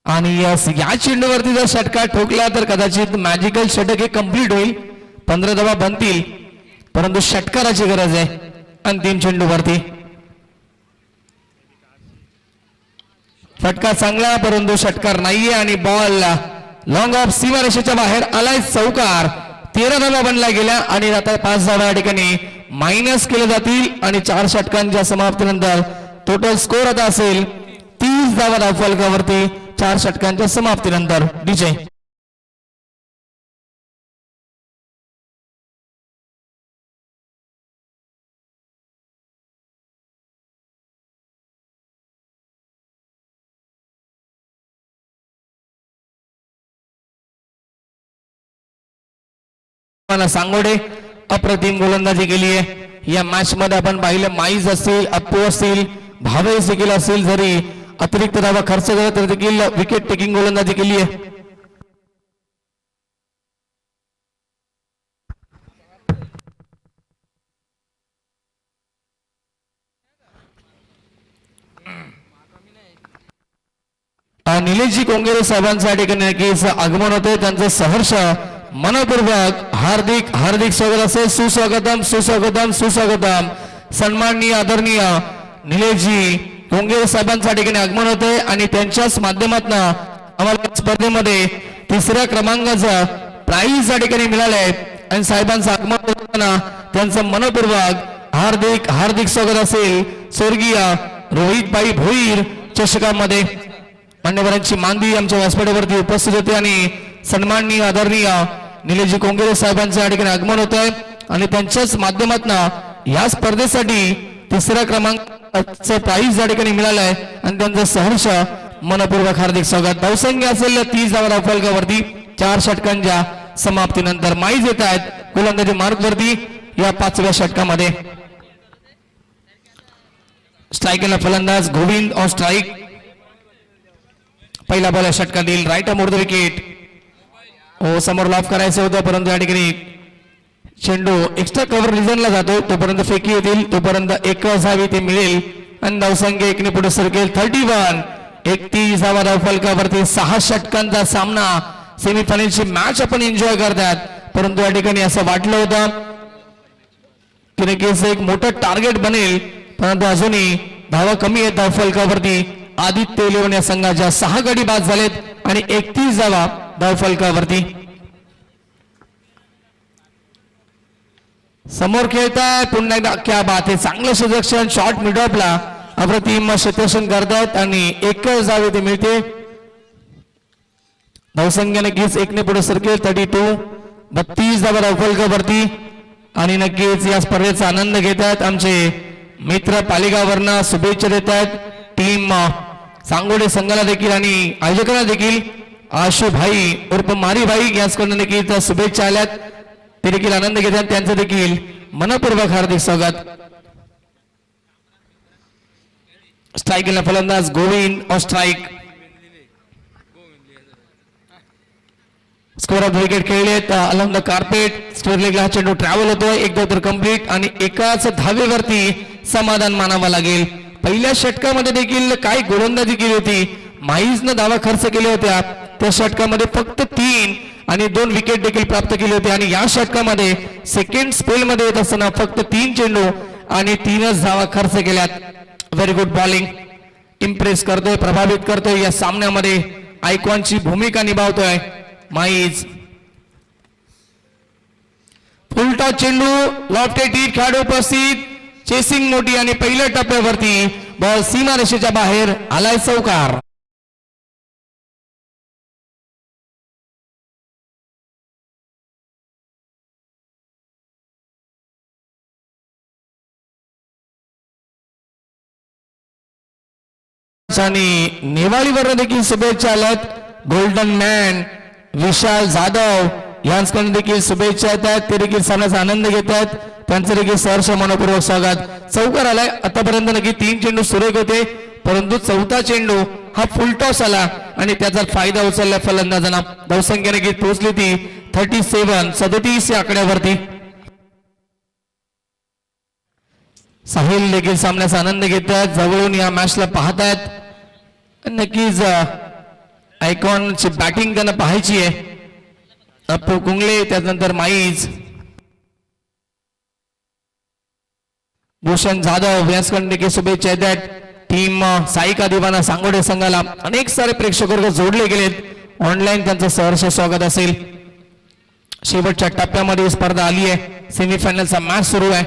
आणि या चेंडूवरती जर षटकार ठोकला तर कदाचित मॅजिकल षटक हे कंप्लीट होईल. 15 धावा बनतील परंतु षटकाराची गरज आहे अंतिम चेंडूवरती. फटका चांगला परंतु षटकार नाहीये आणि बॉल लॉंग ऑफ सीमारेषेच्या बाहेर आलाय. चौकार. 13 धावा बनल्या गेल्या आणि आता 5 धावा या ठिकाणी मायनस केले जातील आणि 4 षटकांच्या समाप्तीनंतर टोटल स्कोर आता असेल 30 धावा धावफलकावरती 4 षटकांच्या समाप्तीनंतर. डीजे सांगोडे अप्रतिम गोलंदाजी केली आहे या मॅच मध्ये. आपण पाहिलं माईज असतील, अप्पू असतील, भावेश देखील असतील, जरी अतिरिक्त धावा खर्च झाला तर देखील विकेट टेकिंग गोलंदाजी केली आहे. निलेशजी कोंगेरे साहेबांच्या ठिकाणी नक्कीच आगमन होते. त्यांचं सहर्ष मनपूर्वक हार्दिक हार्दिक स्वागत असेल. सुस्वागतम सुस्वागतम सुस्वागतम. सन्माननीय आदरणीय निलेशजी कोंगेरे साहेबांच्या ठिकाणी आगमन होते आणि त्यांच्याच माध्यमातून आम्हाला स्पर्धेमध्ये 3ऱ्या क्रमांकाचं प्राइज या ठिकाणी मिळालंय आणि साहेबांचं आगमन होताना त्यांचं मनपूर्वक हार्दिक हार्दिक स्वागत असेल. स्वर्गीय रोहितभाई भोईर चषकामध्ये मान्यवरांची मानदी आमच्या व्यासपीठावरती उपस्थित होते आणि सन्माननीय आदरणीय निलेशजी कोंगेरे साहेबांचं या ठिकाणी आगमन होत आहे आणि त्यांच्याच माध्यमातून या स्पर्धेसाठी 3ऱ्या क्रमांकाचं प्राइज या ठिकाणी मिळालं आहे आणि त्यांचं सहर्ष मनपूर्वक हार्दिक स्वागत. धावसंख्या असेल 30 धावा धावफलकावरती 4 षटकांच्या समाप्तीनंतर. माईज येत आहेत गोलंदाजी मार्गवरती या 5व्या षटकामध्ये. स्ट्राईकला फलंदाज गोविंद ऑन स्ट्राईक. पहिला बॉल षटकातील राईट मोड द विकेट. समोर लॉफ करायचं होतं परंतु या ठिकाणी चेंडू एक्स्ट्रा कव्हर रिझनला जातो. तोपर्यंत फेकी येतील, तोपर्यंत 1 असावी ते मिळेल आणि धावसंख्या 1 ने पुढे सरकेल. 31 धावफलकावरती 6 षटकांचा सामना सेमीफायनलची मॅच आपण एन्जॉय करतात परंतु या ठिकाणी असं वाटलं होतं की नक्कीच एक मोठं टार्गेट बनेल परंतु अजूनही धावा कमी आहेत धावफलकावरती आदित्य इलेव्हन या संघाच्या 6 गडी बाद झालेत आणि 31 धावा धावफलकावरती समोर खेळताय पुन्हा एकदा क्या बात आहे चांगलं सुरक्षण शॉर्ट मिडऑफला अप्रतिम क्षेत्ररक्षण करतायत आणि एकच धाव इथे मिळते धावसंख्या नक्कीच एकने पुढे सरकेल 32 धावा धावफलकावरती आणि नक्कीच या स्पर्धेचा आनंद घेत आहेत आमचे मित्र पालिकावरनं शुभेच्छा देत आहेत टीम सांगोडे संघाला देखील आणि आयोजकांना देखील आशू भाई उर्फ मारी भाई याचकडून देखील शुभेच्छा आल्यात ते देखील आनंद घेतात त्यांचं देखील मनपूर्वक हार्दिक स्वागत स्ट्राईकला फलंदाज Govind on strike score off wicket खेळलेत अलॉंग द कार्पेट स्टोर लेगला हा चेंडू ट्रॅव्हल होतोय एक तर कंप्लीट आणि एकाच धावेवरती समाधान मानावं लागेल पहिल्या षटकामध्ये देखील काय गोलंदाजी केली होती माहीजनं धावा खर्च केल्या होत्या त्या षटकामध्ये फक्त 3 आणि 2 विकेट देखील प्राप्त केले होते आणि या षटकामध्ये सेकंड स्पेल मध्ये येत असताना फक्त 3 चेंडू आणि 3च धावा खर्च केल्यात व्हेरी गुड बॉलिंग इम्प्रेस करतोय प्रभावित करतोय या सामन्यामध्ये आयकॉनची भूमिका निभावतोय माईज फुलटॉस चेंडू लॉफ्टेड हिट खेळाडू उपस्थित चेसिंग मोठी आणि पहिल्या टप्प्यावरती बॉल सीमारेषेच्या बाहेर आलाय चौकार आणि नेवाळीवर देखील शुभेच्छा आल्यात गोल्डन मॅन विशाल जाधव यांच्याकडून देखील शुभेच्छा येतात ते देखील सामन्याचा आनंद घेत आहेत त्यांचं देखील सहर्ष मनपूर्वक स्वागत चौकार आलाय आतापर्यंत नक्की 3 चेंडू सुरेख होते परंतु चौथा चेंडू हा फुलटॉस आला आणि त्याचा फायदा उचलला फलंदाजांना धावसंख्या नक्की पोहोचली ती 37 या आकड्यावरती साहिल देखील सामन्याचा आनंद घेत आहेत जवळून या मॅचला पाहतायत नक्कीच आयकॉनची बॅटिंग त्यांना पाहायची आहे अप्पू कुंगले त्यानंतर माईज भूषण जाधव यांच्याकडून देखील शुभेच्छा येतात टीम साईका दिवाना सांगोडे संघाला अनेक सारे प्रेक्षक वर्ग जोडले गेलेत ऑनलाईन त्यांचं सहर्ष स्वागत असेल शेवटच्या टप्प्यामध्ये स्पर्धा आली आहे सेमीफायनलचा मॅच सुरू आहे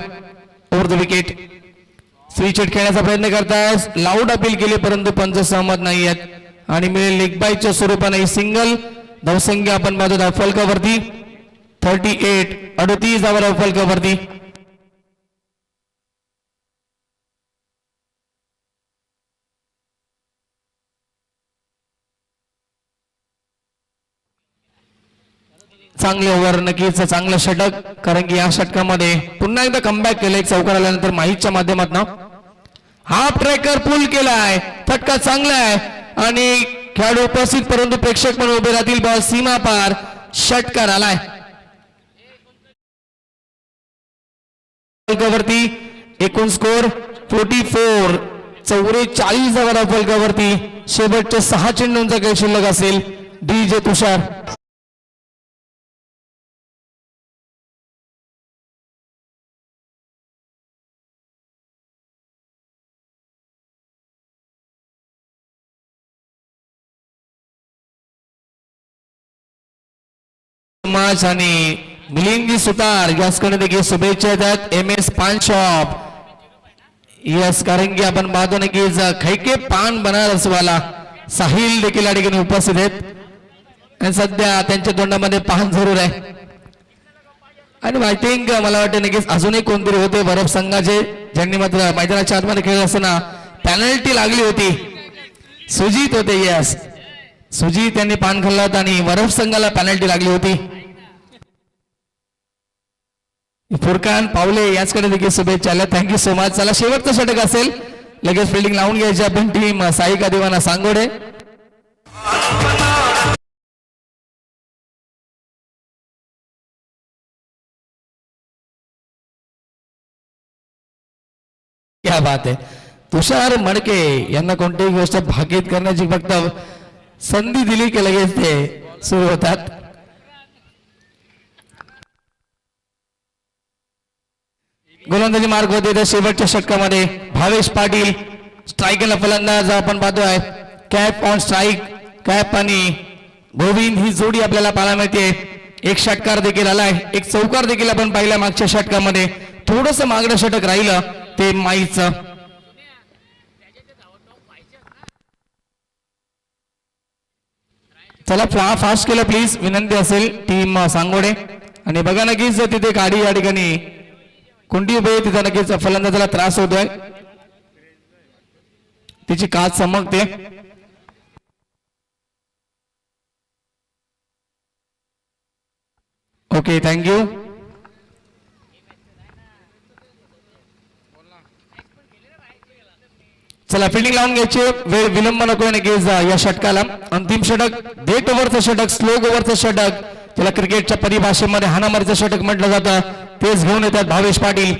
ओव्हर द विकेट स्विचेट खेळण्याचा प्रयत्न करतायत लाऊड अपील केले परंतु पंच सहमत नाही आहेत आणि मिळेल लेग बायच्या स्वरूपाने सिंगल धावसंख्या आपण पाहतो धावफलकावरती 38 धावा धावफलकावरती चांगले ओव्हर नक्कीच चांगलं षटक कारण की या षटकामध्ये पुन्हा एकदा कमबॅक केलं एक चौकार आल्यानंतर माहीच्या माध्यमातून हाफ ट्रॅकर पुल केलाय फटका चांगला आहे आणि खेळाडू उपस्थित परंतु प्रेक्षक पण उभे राहतील बॉल सीमा पार षटकार आलाय फलकावरती एकूण स्कोर 44 धावा फलकावरती शेवटच्या 6 चेंडूंचा काही शिल्लक असेल डीजे तुषार आणि मिलिंद सुतार याचकडे देखील शुभेच्छा येतात MS पान शॉप यस कारण की आपण पाहतो ना की खैके पान बनारसवाला साहिल देखील या ठिकाणी उपस्थित आहेत आणि सध्या त्यांच्या तोंडामध्ये पान जरूर आहे आणि आय थिंक मला वाटतं नक्कीच अजूनही कोणतरी होते बरफ संघाचे ज्यांनी मात्र मैदानाच्या आतमध्ये खेळत असताना पेनल्टी लागली होती सुजित होते यस सुजित यांनी पान खाल्ला होता आणि बरफ संघाला पेनल्टी लागली होती फुरकान पावले याचकडे देखील शुभेच्छा आल्या थँक्यू सो मच चला शेवटचं षटक असेल लगेच फिल्डिंग लावून घ्यायची आपण टीम साईका दिवाना सांगोडे क्या बात है तुषार मडके यांना कोणतीही गोष्ट भागीत करण्याची फक्त संधी दिली की लगेच ते सुरू होतात. गोलंदाजी मार्ग होते शेवटच्या षटकामध्ये भावेश पाटील स्ट्राईकला फलंदाज आपण पाहतोय. कॅप ऑन स्ट्राईक, कॅप आणि गोविंद ही जोडी आपल्याला पाहायला मिळते. एक षटकार देखील आलाय, एक चौकार देखील आपण पाहिला मागच्या षटकामध्ये. थोडस मागणं षटक राहिलं ते माईचं. चला फास्ट केलं प्लीज, विनंती असेल टीम सांगोडे. आणि बघा नक्कीच तिथे गाडी या ठिकाणी कोणती उभे तिथं नक्कीच फलंदाजाला त्रास होतोय, तिची काच चमकते. Okay, thank you. चला फिल्डिंग लावून घ्यायची, वेळ विलंब नको नक्कीच या षटकाला. अंतिम षटक डेट ओव्हरचं षटक, स्लो ओव्हरचं षटक, त्याला क्रिकेटच्या परिभाषेमध्ये हाणामारीचं षटक म्हटलं जातं. तेच घेऊन येतात भावेश पाटील.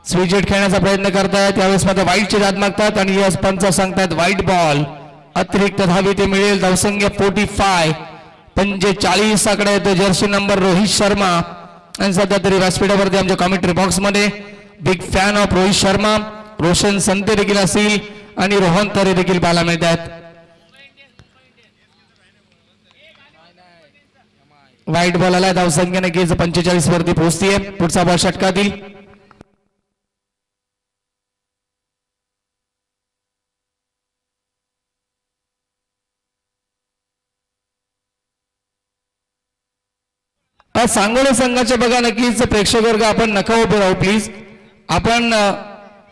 स्विच हिट खेळण्याचा प्रयत्न करतायत, त्यावेळेस मात्र वाईटची दाद मागतात आणि यस पंच सांगतात वाईट बॉल. अतिरिक्त धावे ते मिळेल. धावसंख्या 45 आकडे येतो. जर्सी नंबर रोहित शर्मा आणि सध्या तरी व्यासपीठावरती आमच्या कॉमेंट्री बॉक्स मध्ये big fan of Rohit Sharma, Roshan Sante देखील असतील आणि रोहन तरे देखील पाहायला मिळतात. वाईट बॉल आला. धावसंख्या नक्कीच 45 वरती पोहोचतीये. पुढचा बॉल षटकातील. सांगोला संघाचे बघा नक्कीच प्रेक्षक वर्ग आपण नका उभे राहू प्लीज. आपण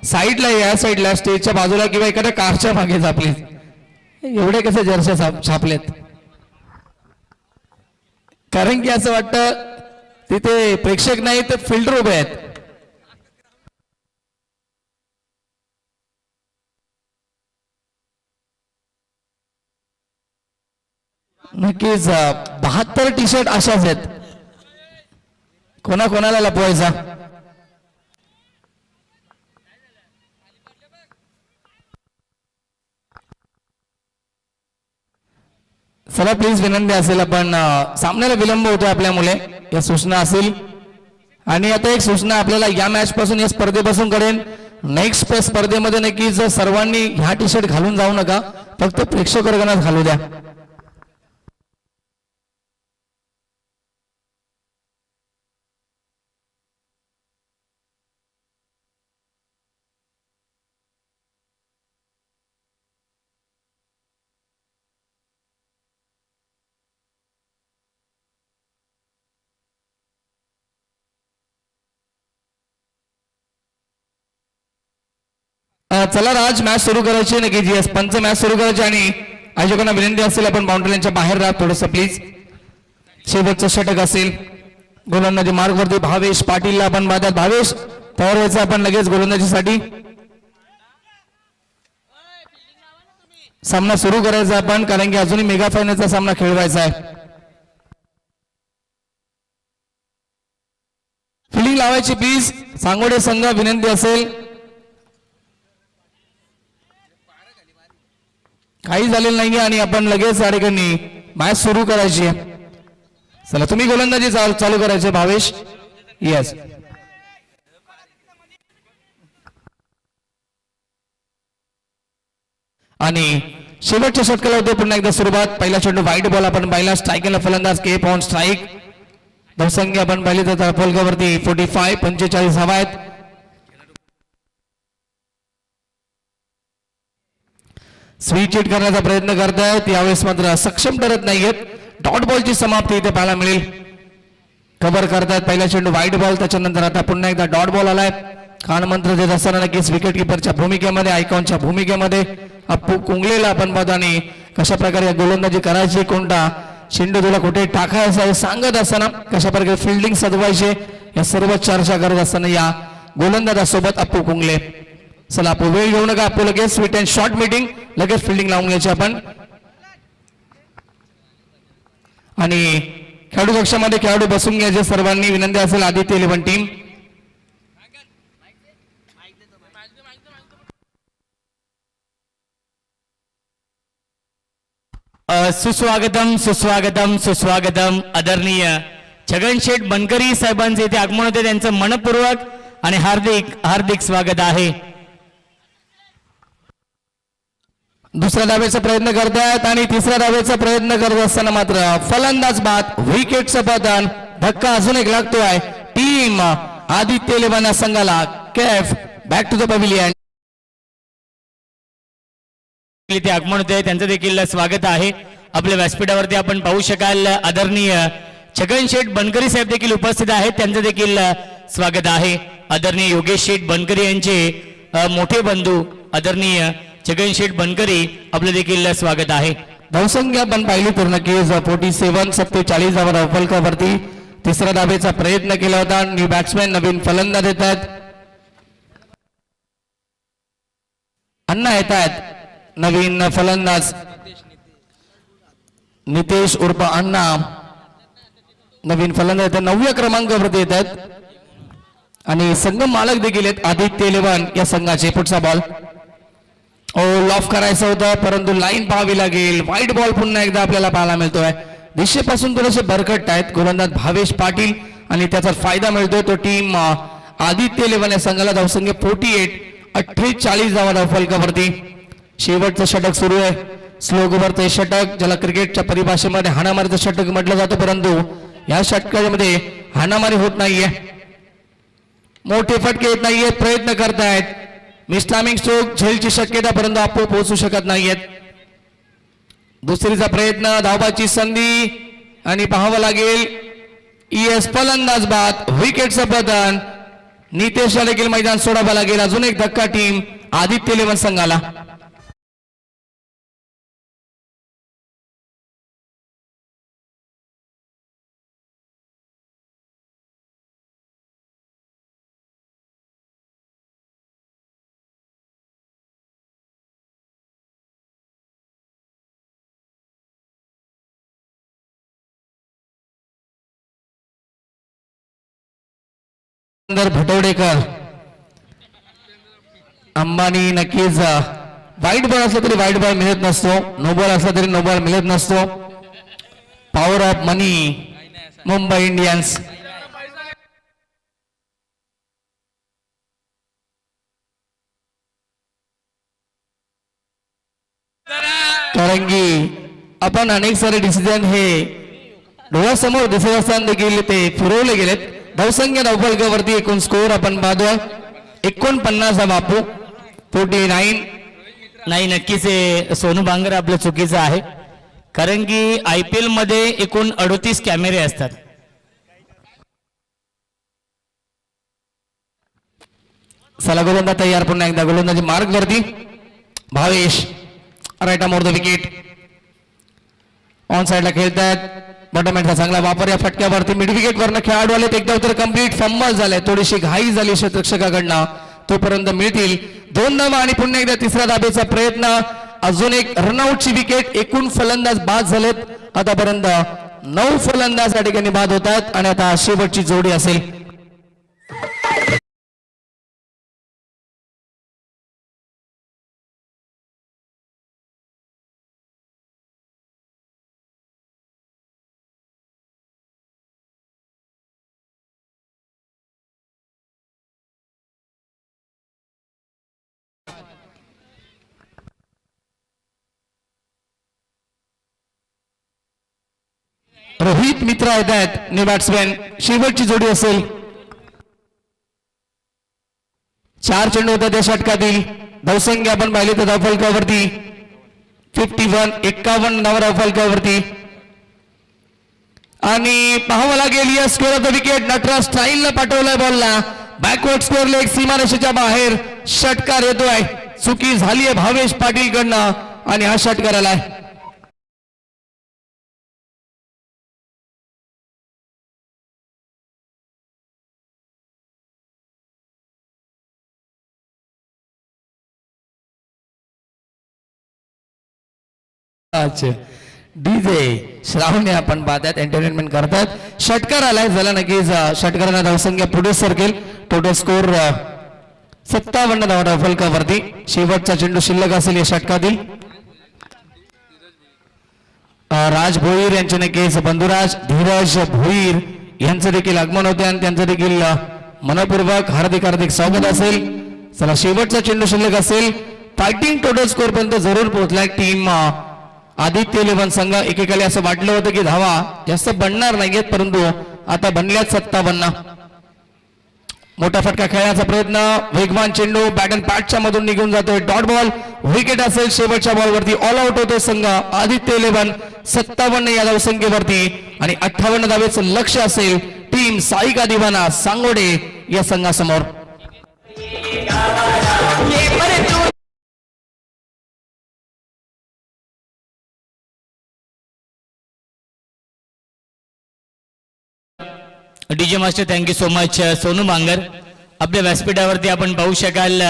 साईडला या साईडला स्टेजच्या बाजूला किंवा एखाद्या कारच्या मागे जा प्लीज. एवढे कसे जर्सी छापलेत, कारण की असं वाटतं तिथे प्रेक्षक नाही तर फिल्डर उभे आहेत. नक्कीच 72 टी शर्ट अशाच आहेत. कोणाला लपवायचा. चला प्लीज विनंती असेल, आपण सामन्याला विलंब होतो आपल्यामुळे या सूचना असेल. आणि आता एक सूचना आपल्याला या मॅच पासून या स्पर्धेपासून करेन. नेक्स्ट स्पर्धेमध्ये नक्कीच सर्वांनी ह्या टी शर्ट घालून जाऊ नका, फक्त प्रेक्षक वर्गांना घालू द्या. चला राज, मॅच सुरू करायची नक्कीच. यस पंच मॅच सुरू करायची आणि आयोजकांना विनंती असेल आपण बाउंड्रीच्या बाहेर राहा थोडस प्लीज. शेवटचं षटक असेल. गोलंदाजी मार्ग वरती भावेश पाटीलला आपण पाहतात. भावेश तयार व्हायचं आपण लगेच गोलंदाजीसाठी. सामना सुरू करायचा आपण, कारण की अजूनही मेगा फायनलचा सामना खेळवायचा आहे. फिल्डिंग लावायची प्लीज. सांगोडे संघ विनंती असेल. काही झालेलं नाहीये आणि आपण लगेच या ठिकाणी मॅच सुरू करायची. चला तुम्ही गोलंदाजी चालू करायचे भावेश. येस, आणि शेवटच्या षटकाला होते पुन्हा एकदा सुरुवात. पहिला चेंडू वाईट बॉल आपण पाहिला. स्ट्राईकला फलंदाज केप ऑन स्ट्राईक. धावसंख्या आपण पाहिली तर फलकावरती 45 हवा आहेत. स्विच हिट करण्याचा प्रयत्न करतायत, यावेळेस मात्र सक्षम ठरत नाहीयेत. डॉट बॉलची समाप्ती इथे पाहायला मिळेल. कव्हर करतायत पहिला चेंडू वाईट बॉल. त्याच्यानंतर आता पुन्हा एकदा डॉट बॉल आलाय. कान मंत्र देत असताना नक्कीच विकेट किपरच्या भूमिकेमध्ये, आयकॉनच्या भूमिकेमध्ये अप्पू कुंगलेला आपण पाहतो आणि कशा प्रकारे गोलंदाजी करायची, कोणता चेंडू तुला कुठे टाकायचा हे सांगत असताना कशा प्रकारे फिल्डिंग सजवायचे या सर्व चर्चा करत असताना या गोलंदाजासोबत अप्पू कुंगले. चला अप्पू वेळ घेऊ नका. अप्पू लगेच स्वीट अँड शॉर्ट मीटिंग, लगेच फिल्डिंग लावून घ्यायची आपण. आणि खेळाडू कक्षामध्ये खेळाडू बसून घ्यायचे सर्वांनी विनंती असेल. आदित्य 11 टीम सुस्वागतम सुस्वागतम सुस्वागतम. आदरणीय छगनशेठ बनकरी साहेबांचे इथे आगमन होते, त्यांचं मनपूर्वक आणि हार्दिक हार्दिक स्वागत आहे. दुसऱ्या डावेचा प्रयत्न करतायत आणि तिसऱ्या डावेचा प्रयत्न करत असताना मात्र फलंदाज बाद विकेटचं पतन. धक्का अजून एक लागतोय. टीम आदित्य लेवाना संघाला कॅफ बॅक टू द पॅव्हिलियन. इथे आगमन होते, त्यांचं देखील स्वागत आहे. आपल्या व्यासपीठावरती आपण पाहू शकाल आदरणीय छगनशेठ बनकरी साहेब देखील उपस्थित आहेत, त्यांचं देखील स्वागत आहे. आदरणीय योगेश शेठ बनकरी यांचे मोठे बंधू आदरणीय छगनशेठ बनकरी आपलं देखील स्वागत आहे. धावसंख्या आपण पाहिली पूर्ण केस 47 47 धावा फलकावरती. तिसऱ्या धावेचा प्रयत्न केला होता. न्यू बॅट्समॅन नवीन फलंदाज येत आहेत. अण्णा येत आहेत नवीन फलंदाज नितेश उर्फ अण्णा नवीन फलंदाज येतात. 9व्या क्रमांकावरती येत आहेत आणि संघ मालक देखील आहेत आदित्य इलेव्हन या संघाचे. पुढचा बॉल लॉफ करायचं होतं परंतु लाईन पाहावी लागेल. व्हाईट बॉल पुन्हा एकदा आपल्याला पाहायला मिळतोय. दिशेपासून थोडेसे बरकट आहेत गोलंदाज भावेश पाटील आणि त्याचा फायदा मिळतोय तो टीम आदित्य इलेव्हन या संघाला. धावसंख्या 48 धावा धावफलकावरती. शेवटचं षटक सुरू आहे. स्लो ओव्हरचं षटक ज्याला क्रिकेटच्या परिभाषेमध्ये हाणामारीचं षटक म्हटलं जातं, परंतु या षटकामध्ये हाणामारी होत नाहीये, मोठे फटके येत नाहीयेत. प्रयत्न करतायत मिस्टामिंग स्ट्रोक झेलची शक्यता परंतु आपोआप पोहोचू शकत नाहीयेत. दुसरीचा प्रयत्न धावाची संधी आणि पाहावं लागेल ईएस फलंदाज बाद विकेटचं पतन. नितेशला देखील मैदान सोडावं लागेल. अजून एक धक्का टीम आदित्य इलेव्हन संघाला. भटवडेकर अंबानी नक्कीच वाईट बॉल असला तरी वाईट बॉल मिळत नसतो, नो बॉल असला तरी नो बॉल मिळत नसतो. Power of money Mumbai Indians. कारण की आपण अनेक सारे डिसिजन हे डोळ्यासमोर दिसत असताना देखील ते फिरवले गेलेत. धावसंख्या धावफलकावरती एकूण स्कोर आपण पाहतोय 49 बापू 49. नाही, नक्कीच हे सोनू बांगर आपलं चुकीचं आहे, कारण की IPL मध्ये एकूण 38 कॅमेरे असतात. चला गोलंदाज तयार. पुन्हा एकदा गोलंदाजी मार्ग वरती. Bhavesh right more the wicket. On साइडला खेळतात. बॉटमहॅंडचा चांगला वापर या फटक्यावरती. मिड विकेट वरनं खेळाडू आले एकदा तर कंप्लीट फंबल झाले. थोडीशी घाई झाली क्षेत्ररक्षकाकडनं, तोपर्यंत मिळतील 2 धावा आणि पुन्हा एकदा तिसऱ्या धाबेचा प्रयत्न. अजून एक रनआउटची विकेट. एकूण फलंदाज बाद झालेत आतापर्यंत 9 फलंदाज या ठिकाणी बाद होत आहेत आणि आता शेवटची जोडी असेल. रोहित मित्र येत आहेत न्यू बॅट्समॅन. शेवटची जोडी असेल. 4 चेंडू होता त्या षटकातील. धावसंख्या आपण पाहिली तर धावफलकावरती 51 धावा धावफलकावरती. आणि पाहावं लागेल या score off the wicket. Natraj स्टाईलला पाठवलाय बॉलला. बॅकवर्ड स्कोर लेग सीमारेषेच्या बाहेर षटकार येतोय. चुकी झालीय भावेश पाटील कडनं आणि हा षटकार आलाय. अच्छा डीजे श्रावणी आपण पाहतात एंटरटेनमेंट करतात. षटकार आलाय झाला नक्कीच. षटकारांना धावसंख्या पुढे सरकेल. टोटल स्कोर 57 धावा धावफलकावरती. शेवटचा चेंडू शिल्लक असेल या षटकातील. राज भोईर यांचे नक्कीच बंधुराज धीरज भोईर यांचं देखील आगमन होते आणि त्यांचं देखील मनपूर्वक हार्दिक हार्दिक स्वागत असेल. चला शेवटचा चेंडू शिल्लक असेल. फायटिंग टोटल स्कोर पर्यंत जरूर पोहोचलाय टीम आदित्य 11 संघ. एकेकाली असं वाटलं होतं की धावा जास्त बनणार नाहीयेत परंतु आता बनल्यात 57. मोठा फटका खेळण्याचा प्रयत्न. वेगवान चेंडू बॅट अँड पॅटच्या मधून निघून जातोय. डॉट बॉल विकेट असेल. शेवटच्या बॉलवरती ऑल आउट होतोय संघ आदित्य 11. 57 या धावसंख्येवरती आणि 58 धावेचं लक्ष असेल टीम साईका दिवाना सांगोडे या संघासमोर. DJ master thank you so much Sonu Mangar. आपल्या व्यासपीठावरती आपण पाहू शकाल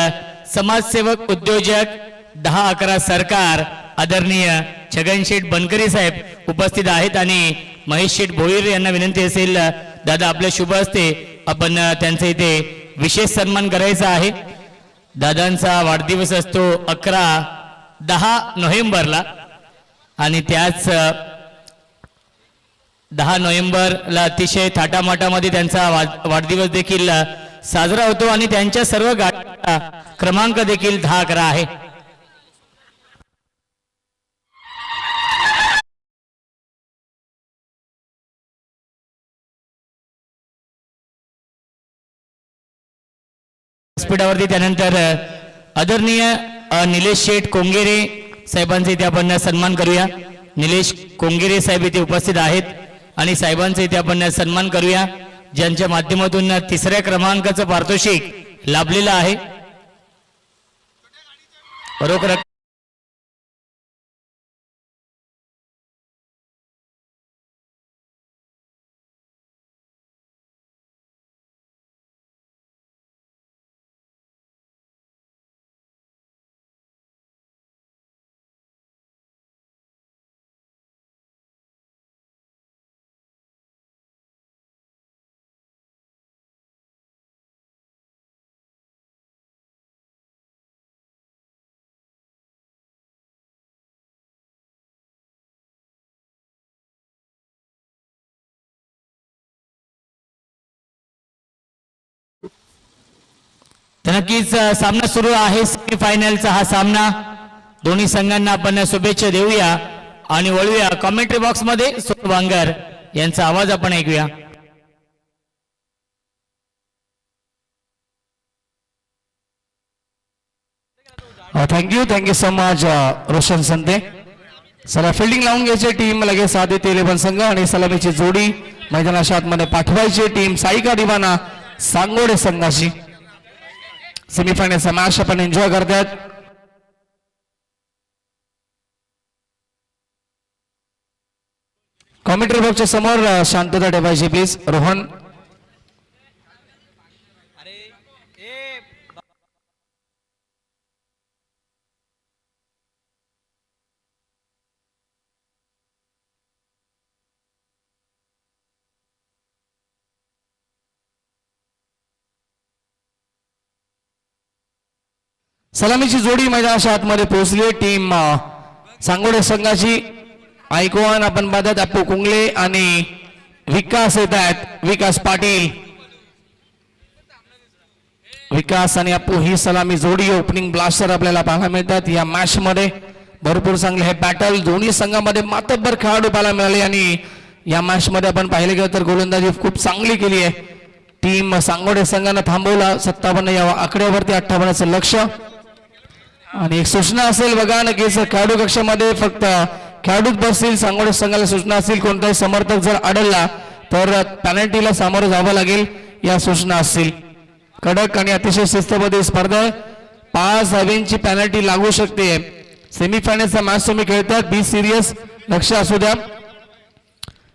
समाजसेवक उद्योजक 10-11 सरकार आदरणीय छगनशेठ बनकरी साहेब उपस्थित आहेत आणि महेश शेठ भोईर यांना विनंती असेल दादा आपल्या शुभ हस्ते आपण त्यांचा इथे विशेष सन्मान करायचा आहे. दादांचा वाढदिवस असतो 11-10 नोव्हेंबरला आणि त्याच 10 नोव्हेंबरला अतिशय थाटामाटामध्ये त्यांचा वाढदिवस देखील साजरा होतो आणि त्यांच्या सर्व गाड्या क्रमांक देखील 10-11 आहे. व्यासपीठावरती त्यानंतर आदरणीय निलेश शेठ कोंगेरे साहेबांचा इथे आपण सन्मान करूया. निलेश कोंगेरे साहेब इथे उपस्थित आहेत आणि साहेबांचा इथे आपण सन्मान करूया ज्यांच्या माध्यमातून 3ऱ्या क्रमांकाचं पारितोषिक लाभलेलं आहे. रोख रक्कम तर नक्कीच सामना सुरू आहे. सेमीफायनलचा हा सामना. दोन्ही संघांना आपण शुभेच्छा देऊया आणि वळूया कॉमेंट्री बॉक्स मध्ये सोनू वांगर यांचा आवाज आपण ऐकूया. Thank you so much Roshan संते. चला फिल्डिंग लावून घ्यायची टीम लगेच आदित्य 11 संघ आणि सलामीची जोडी मैदानाच्या आतमध्ये पाठवायची टीम साईका दिवाना सांगोडे संघाशी. सेमीफायनलचा मॅच आपण एन्जॉय करतात. कॉमेंट्री बॉक्सच्या समोर शांतता ठेवायची प्लीज. रोहन सलामीची जोडी मैदानाच्या आतमध्ये पोहोचली. टीम सांगोडे संघाची आयकॉन आपण पाहतात अप्पू कुंगले आणि विकास येत आहेत. विकास पाटील. विकास आणि अप्पू ही सलामी जोडी ओपनिंग ब्लास्टर आपल्याला पाहायला मिळतात या मॅच मध्ये. भरपूर चांगले हे बॅटल दोन्ही संघामध्ये मातब्बर खेळाडू पाहायला मिळाले आणि या मॅच मध्ये आपण पाहिले गेलं तर गोलंदाजी खूप चांगली केली आहे. टीम सांगोडे संघानं थांबवला 57 या आकड्यावरती 58चं लक्ष. आणि एक सूचना असेल बघा नक्कीच खेळाडू कक्षामध्ये फक्त खेळाडूच बसतील. सांगोडे संघाला सूचना असेल कोणताही समर्थक जर आढळला तर पॅनल्टीला सामोरं जावं लागेल या सूचना असतील. कडक आणि अतिशय शिस्तबद्ध स्पर्धा 5 धावांची पॅनल्टी लागू शकते. सेमीफायनलचा मॅच तुम्ही खेळतात. बी सिरियस लक्ष असू द्या.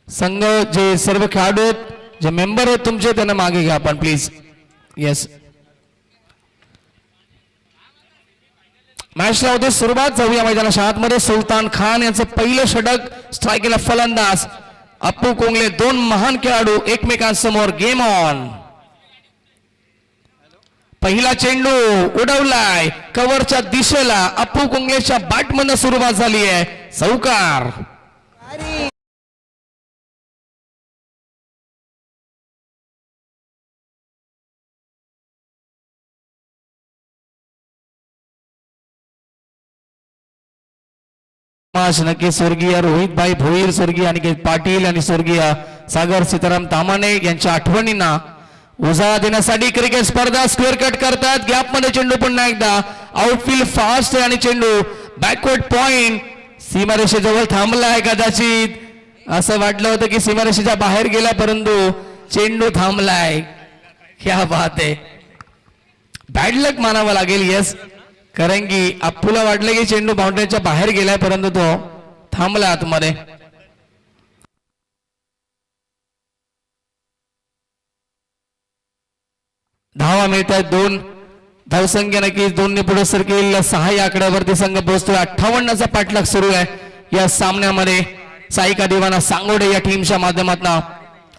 संघ जे सर्व खेळाडू आहेत जे मेंबर आहेत तुमचे त्यांना मागे घ्या आपण प्लीज. येस मॅचला होते सुरुवात. जाऊया मैदानाच्या आतमध्ये. सुलतान खान यांचं पहिलं षटक. स्ट्राईकला फलंदाज अप्पू कोंगले. 2 महान खेळाडू एकमेकांसमोर. Game on. पहिला चेंडू उडवलाय कव्हरच्या दिशेला. अप्पू कोंगलेच्या बॅटमधून सुरुवात झाली आहे. चौकार. आज नक्की स्वर्गीय रोहितभाई भोईर, स्वर्गीय अनिकेत पाटील आणि स्वर्गीय सागर सीताराम तामाणे यांच्या आठवणींना उजाळा देण्यासाठी क्रिकेट स्पर्धा स्क्वेअर कट करतात. गॅप मध्ये चेंडू पुन्हा एकदा आउटफील्ड फास्ट आहे आणि चेंडू बॅकवर्ड पॉइंट सीमारेषेजवळ थांबला आहे. कदाचित असं वाटलं होतं की सीमारेषेच्या बाहेर गेला परंतु चेंडू थांबलाय. क्या बात आहे. बॅड लक मानावं लागेल. यस, कारण की अप्पूला वाटलं की चेंडू बाउंड्रीच्या बाहेर गेलाय परंतु तो थांबला आतमध्ये. धावा मिळतात 2. धावसंख्या नक्कीच 2 ने पुढे सरकेल. 6 या आकड्यावरती संघ पोहोचतोय. 58चा पाठलाग सुरू आहे या सामन्यामध्ये. साईका दिवाना सांगोडे या टीमच्या माध्यमातून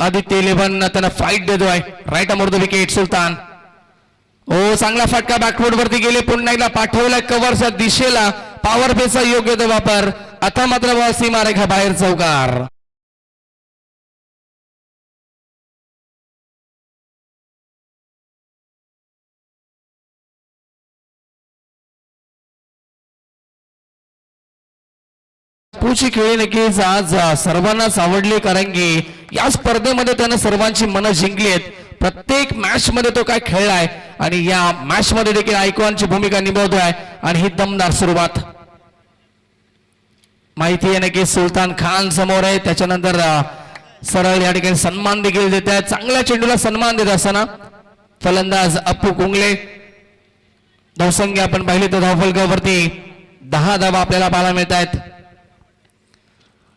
आदित्य 11 त्यांना फाईट देतोय. राईट अमोर द विकेट सुलतान. ओ चांगला फटका बॅकवर्ड वरती गेले. पुन्हा एकदा पाठवलाय कव्हरच्या दिशेला. पॉवर प्लेचा योग्य तो वापर. आता मात्र बॉल सीमारेखा बाहेर चौकार. पुढची खेळी नक्कीच आज सर्वांनाच आवडली कारण की या स्पर्धेमध्ये त्यानं सर्वांची मनं जिंकली आहेत. प्रत्येक मॅच मध्ये तो काय खेळलाय आणि या मॅच मध्ये देखील आयकॉनची भूमिका निभावतोय आणि ही दमदार सुरुवात. माहिती आहे नक्की सुलतान खान समोर आहे. त्याच्यानंतर सरळ या ठिकाणी सन्मान देखील देत आहेत. चांगल्या चेंडूला सन्मान देत असताना फलंदाज अप्पू कुंगले. धावसंख्या आपण पाहिली तर धावफलकावरती 10 धावा आपल्याला पाहायला मिळत आहेत.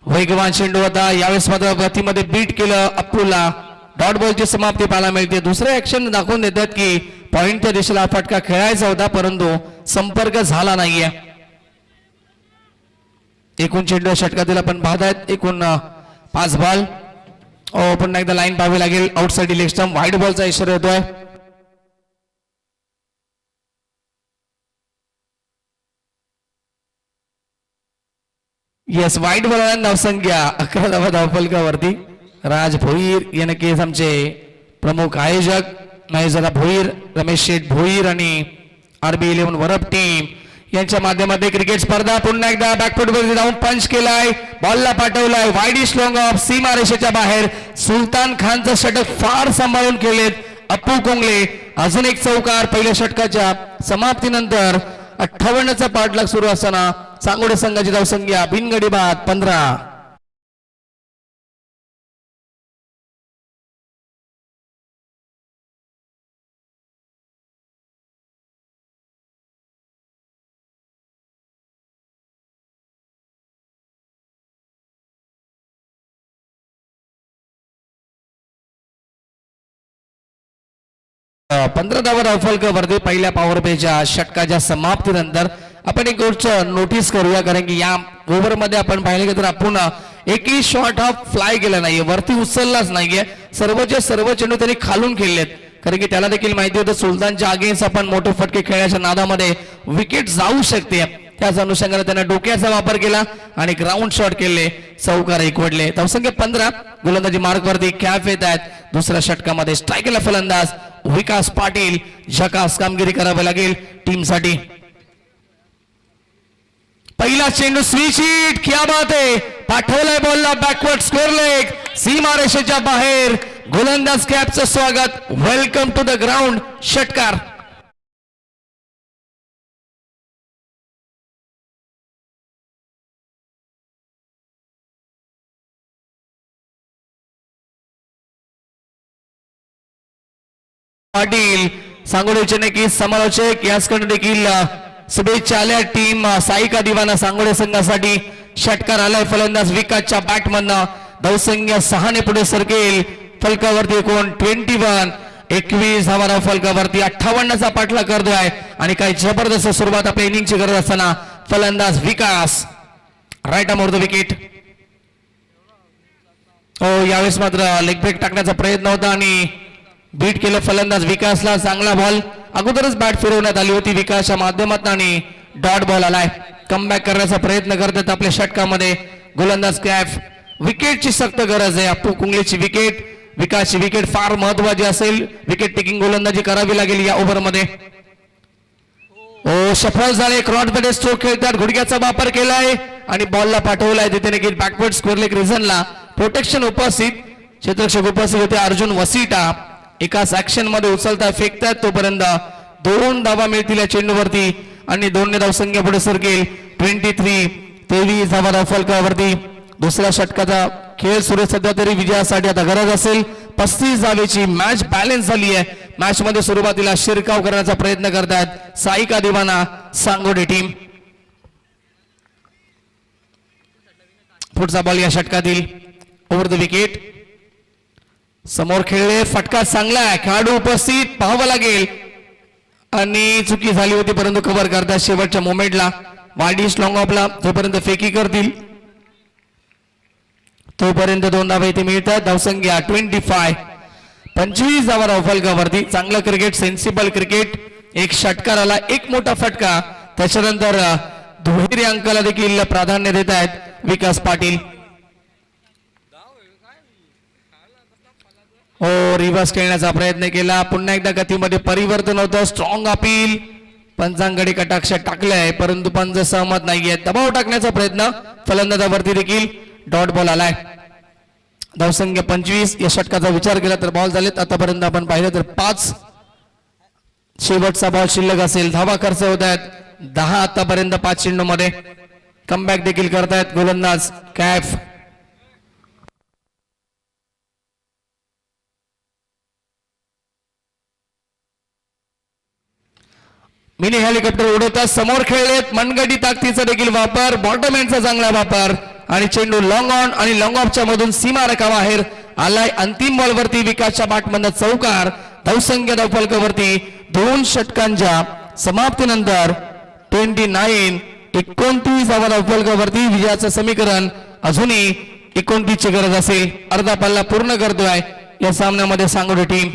वेगवान चेंडू होता. यावेळेस मात्र गतीमध्ये बीट केलं अप्पूला. डॉट बॉलची समाप्ती पाहायला मिळते. दुसरे ऍक्शन दाखवून देतात की पॉइंटच्या दिशेला फटका खेळायचा होता परंतु संपर्क झाला नाहीये. एकूण चेंडू षटकातील आपण पाहत आहेत. एकूण 5 बॉल. पुन्हा एकदा लाईन पाहावी लागेल. Outside leg stump. व्हाईट बॉलचा इशारा येतोय. Yes, white ball. धावसंख्या 11 धावा धावफलकावरती. राज भोईर हे नक्कीच आमचे प्रमुख आयोजक महेशदा भोईर, रमेश शेठ भोईर आणि RB 11 वरप टीम यांच्या माध्यमातून क्रिकेट स्पर्धा पुन्हा एकदा बॅकफुटवर जाऊन पंच केलाय. बॉलला पाठवलाय वाईडिश लॉंग ऑफ. सीमारेषेच्या बाहेर. सुलतान खानचं षटक फार सांभाळून केलेत अप्पू कुंगले. अजून एक चौकार पहिल्या षटकाच्या समाप्तीनंतर. 58चा पाठलाग सुरू असताना सांगोडे संघाची धावसंख्या बिनगडी बाद 15. पंधरा धावा धावफलकावरती पहिल्या पॉवर प्लेच्या षटकाच्या समाप्तीनंतर आपण एक गोष्ट नोटीस करूया कारण की या ओव्हर मध्ये आपण पाहिले तर आपण एकही शॉट हा फ्लाय केला नाहीये. वरती उचललाच नाहीये. सर्वचे सर्व चेंडू त्यांनी खालून खेळलेत कारण की त्याला देखील माहिती होतं सुलतानच्या अगेन्स्ट आपण मोठे फटके खेळण्याच्या नादामध्ये विकेट जाऊ शकते. त्याच अनुषंगाने त्याने डोक्याचा वापर केला आणि ग्राउंड शॉट केले. चौकार एकवडले. धावसंख्या 15. गोलंदाजी मार्ग वरती कॅफ येत आहेत. दुसऱ्या षटकामध्ये स्ट्रायकरला फलंदाज विकास पाटील. झकास कामगिरी करावी लागेल टीमसाठी. पहिला चेंडू स्विच हिट. क्या बात आहे. पाठवलाय बॉलला बॅकवर्ड स्क्वेअर लेग. सीमारेषेच्या बाहेर. गोलंदाज कॅपचं स्वागत. Welcome to the ground. षटकार. पाटील सांगोडेचे नक्की समालोचक याचकडे देखील शुभेच्छा आल्या. टीम साईका दिवाना सांगोडे संघासाठी षटकार आलाय. फलंदाज विकासच्या बॅटमधनं. धावसंख्या 6 ने पुढे सरकेल. फलकावरती एकूण 21 धावा फलकावरती. 58चा पाठलाग करतोय आणि काही जबरदस्त सुरुवात आपल्या इनिंगची करत असताना फलंदाज Vikas. Right arm over the wicket. यावेळेस मात्र लेग ब्रेक टाकण्याचा प्रयत्न होता आणि बीट केलं फलंदाज विकासला. चांगला बॉल अगोदरच बॅट फिरवण्यात आली होती विकासच्या माध्यमातून आणि डॉट बॉल आलाय. कमबॅक करण्याचा प्रयत्न करतात आपल्या षटकामध्ये गोलंदाज कॅफ. विकेटची सक्त गरज आहे. अप्पू कुंगलेची विकेट, विकासची विकेट फार महत्वाची असेल. विकेट टेकिंग गोलंदाजी करावी लागेल या ओव्हरमध्ये. सफल झाले. क्रॉस मध्ये स्ट्रोक खेळतात. गुडघ्याचा वापर केलाय. आणि बॉलला पाठवलाय तिथे नक्की बॅकवर्ड स्क्वेअर लेग रिझनला प्रोटेक्शन उपस्थित. क्षेत्ररक्षक उपस्थित होते अर्जुन वसिटा. एकाच ऍक्शन मध्ये उचलताय फेकतायत तोपर्यंत 2 धावा मिळतील या चेंडूवरती आणि 2 धावसंख्या पुढे सरकेल. 23 धावा धावफलकावरती. दुसऱ्या षटकाचा खेळ सुरू सध्या तरी विजयासाठी आता गरज असेल 35 धावेची. मॅच बॅलन्स झाली आहे. मॅच मध्ये सुरुवातीला शिरकाव करण्याचा प्रयत्न करतायत साईका दिवाना सांगोडे टीम. पुढचा बॉल या षटकातील ओव्हर द विकेट. समोर खेळले फटका चांगला आहे. खेळाडू उपस्थित पाहावं लागेल आणि चुकी झाली होती परंतु कव्हर करतात शेवटच्या मोमेंटला. वाईडिश लॉंग ऑफला जोपर्यंत फेकी करतील तोपर्यंत 2 धावा इथे मिळतात. धावसंख्या 25 धावा धावफलकावरती. चांगलं क्रिकेट, सेन्सिबल क्रिकेट. एक षटकाराला एक मोठा फटका, त्याच्यानंतर दुहेरी अंकाला देखील प्राधान्य देत आहेत विकास पाटील. हो, रिव्हर्स खेळण्याचा प्रयत्न केला. पुन्हा एकदा गतीमध्ये परिवर्तन होतं. Strong appeal. पंचांकडे कटाक्ष टाकलाय परंतु पंच सहमत नाहीये. दबाव टाकण्याचा प्रयत्न फलंदाजावरती देखील डॉट बॉल आलाय. धावसंख्या 25. या षटकाचा विचार केला तर बॉल झालेत आतापर्यंत आपण पाहिलं तर 5. शेवटचा बॉल शिल्लक असेल. धावा खर्च होत आहेत 10 आतापर्यंत 5 चेंडू मध्ये. कमबॅक देखील करतायत गोलंदाज कॅफ. मिनी हेलिकॉप्टर उडवतात. समोर खेळलेत मनगटी ताकदीचा देखील वापर, बॉटम एंडचा चांगला वापर आणि चेंडू लॉंग ऑन आणि लॉंग ऑफच्या मधून सीमा रेखा बाहेर आलाय. अंतिम बॉल वरती विकासच्या बॅटमधून चौकार. धावसंख्या धावफलकावरती 2 षटकांच्या समाप्तीनंतर 29 धावा धावफलकावरती. विजयाचं समीकरण अजूनही 29 ची गरज असेल. अर्धा पल्ला पूर्ण करतोय या सामन्यामध्ये सांगोडे टीम.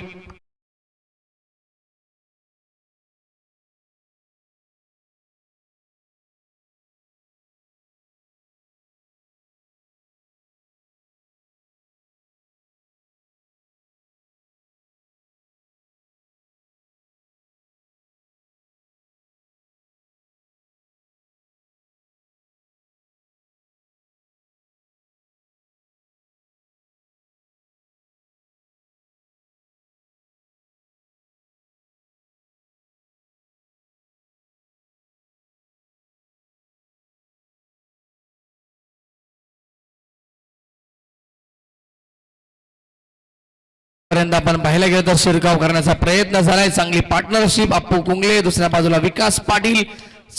पर्यंत आपण पाहायला गेलं तर शिरकाव करण्याचा प्रयत्न झालाय. चांगली पार्टनरशिप. अप्पू कुंगले दुसऱ्या बाजूला विकास पाटील.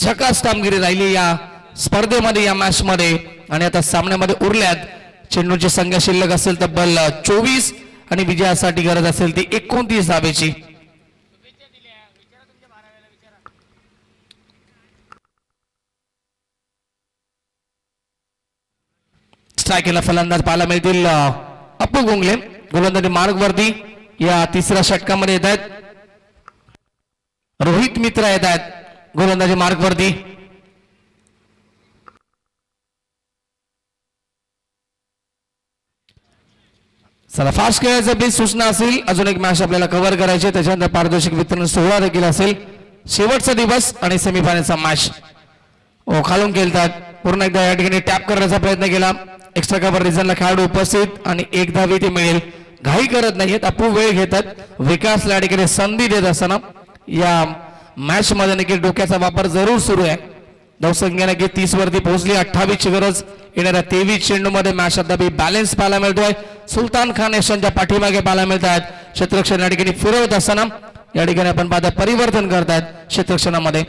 झकास कामगिरी राहिली या स्पर्धेमध्ये, या मॅच मध्ये. आणि आता सामन्यामध्ये उरल्यात चेंडूची संख्या शिल्लक असेल तब्बल 24 आणि विजयासाठी गरज असेल ती 29 धावेची. स्ट्रायकेला फलंदाज पाहायला मिळतील अप्पू कुंगले. गोलंदाजी मार्ग वरती या तिसऱ्या षटकामध्ये येत आहेत. रोहित मित्र येत आहेत गोलंदाजी मार्ग वरती. चला, फास्ट खेळायचं बेस सूचना असेल. अजून एक मॅच आपल्याला कव्हर करायचे, त्याच्यानंतर पारितोषिक वितरण सोहळा देखील असेल. शेवटचा दिवस आणि सेमीफायनलचा मॅच. खालून खेळतात. पूर्ण एकदा या ठिकाणी टॅप करण्याचा प्रयत्न केला. एक्स्ट्रा कव्हर रिझनला खेळाडू उपस्थित आणि 1 धाव इथे मिळेल. घाई करत नाहीयेत, अप्पू वेळ घेतात. विकासला या ठिकाणी संधी देत असताना या मॅच मध्ये नक्की डोक्याचा वापर जरूर सुरू आहे. धावसंख्या नक्की 30 वरती पोहोचली. 28 ची गरज. येणाऱ्या 23 चेंडू मध्ये मॅच अद्याप बॅलन्स पाहायला मिळतोय. सुलतान खान यशांच्या पाठीमागे पाहायला मिळत आहेत. क्षेत्ररक्षण या ठिकाणी फिरवत असताना या ठिकाणी आपण पाहता परिवर्तन करतायत क्षेत्ररक्षणामध्ये.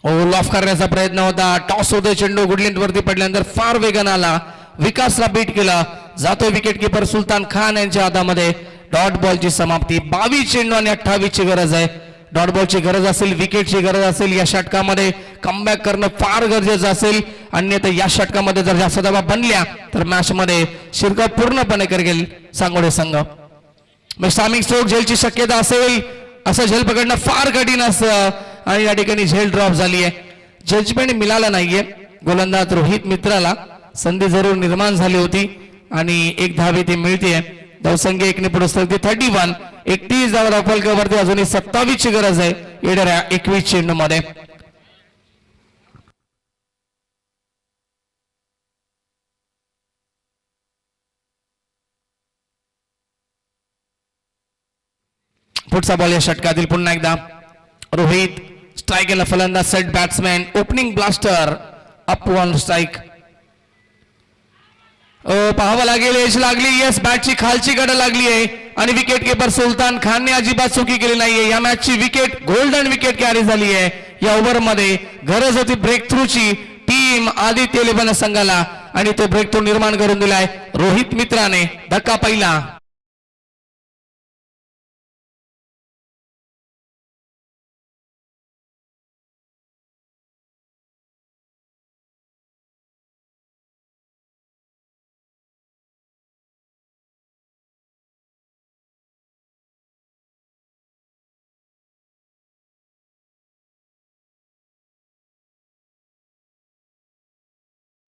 लॉफ करण्याचा प्रयत्न होता. टॉस होतोय. चेंडू गुडलेंथ वरती पडल्यानंतर फार वेगानं आला. विकासला बीट केला. जातो विकेट किपर सुलतान खान यांच्या हातामध्ये. डॉट बॉलची समाप्ती. 22 चेंडू आणि 28 ची गरज आहे. डॉट बॉलची गरज असेल, विकेटची गरज असेल. या षटकामध्ये कमबॅक करणं फार गरजेचं असेल. अन्यथा या षटकामध्ये जर जास्त धावा बनल्या तर मॅच मध्ये शिरकाव पूर्णपणे करेल सांगोडे संघ. सामिक स्ट्रोक झेलची शक्यता असेल. असं झेल पकडणं फार कठीण असतं आणि या ठिकाणी झेल ड्रॉप झाली आहे. जजमेंट मिळालं नाहीये. गोलंदाज रोहित मित्राला संधी जरूर निर्माण झाली होती आणि 1 धाव इथे मिळते. धावसंख्या 1 ने पुढे सरकते 31. 31 धावा धावफलकावरती अजूनही 27 ची गरज आहे येणाऱ्या 21 चेंडू मध्ये. पुढचा बॉल या षटकातील पुन्हा एकदा रोहित स्ट्राईक केला फलंदाज set batsman opening blaster up one strike पाहावं लागेल यश लागली यस बॅटची खालची गड लागली आहे आणि विकेट किपर सुलतान खानने अजिबात चुकी केली नाहीये या मॅचची विकेट गोल्डन विकेट कॅरी झाली आहे या ओव्हर मध्ये गरज होती ब्रेक थ्रूची टीम आदित्य इलेव्हन संघाला आणि तो ब्रेक थ्रू निर्माण करून दिलाय रोहित मित्राने धक्का पहिला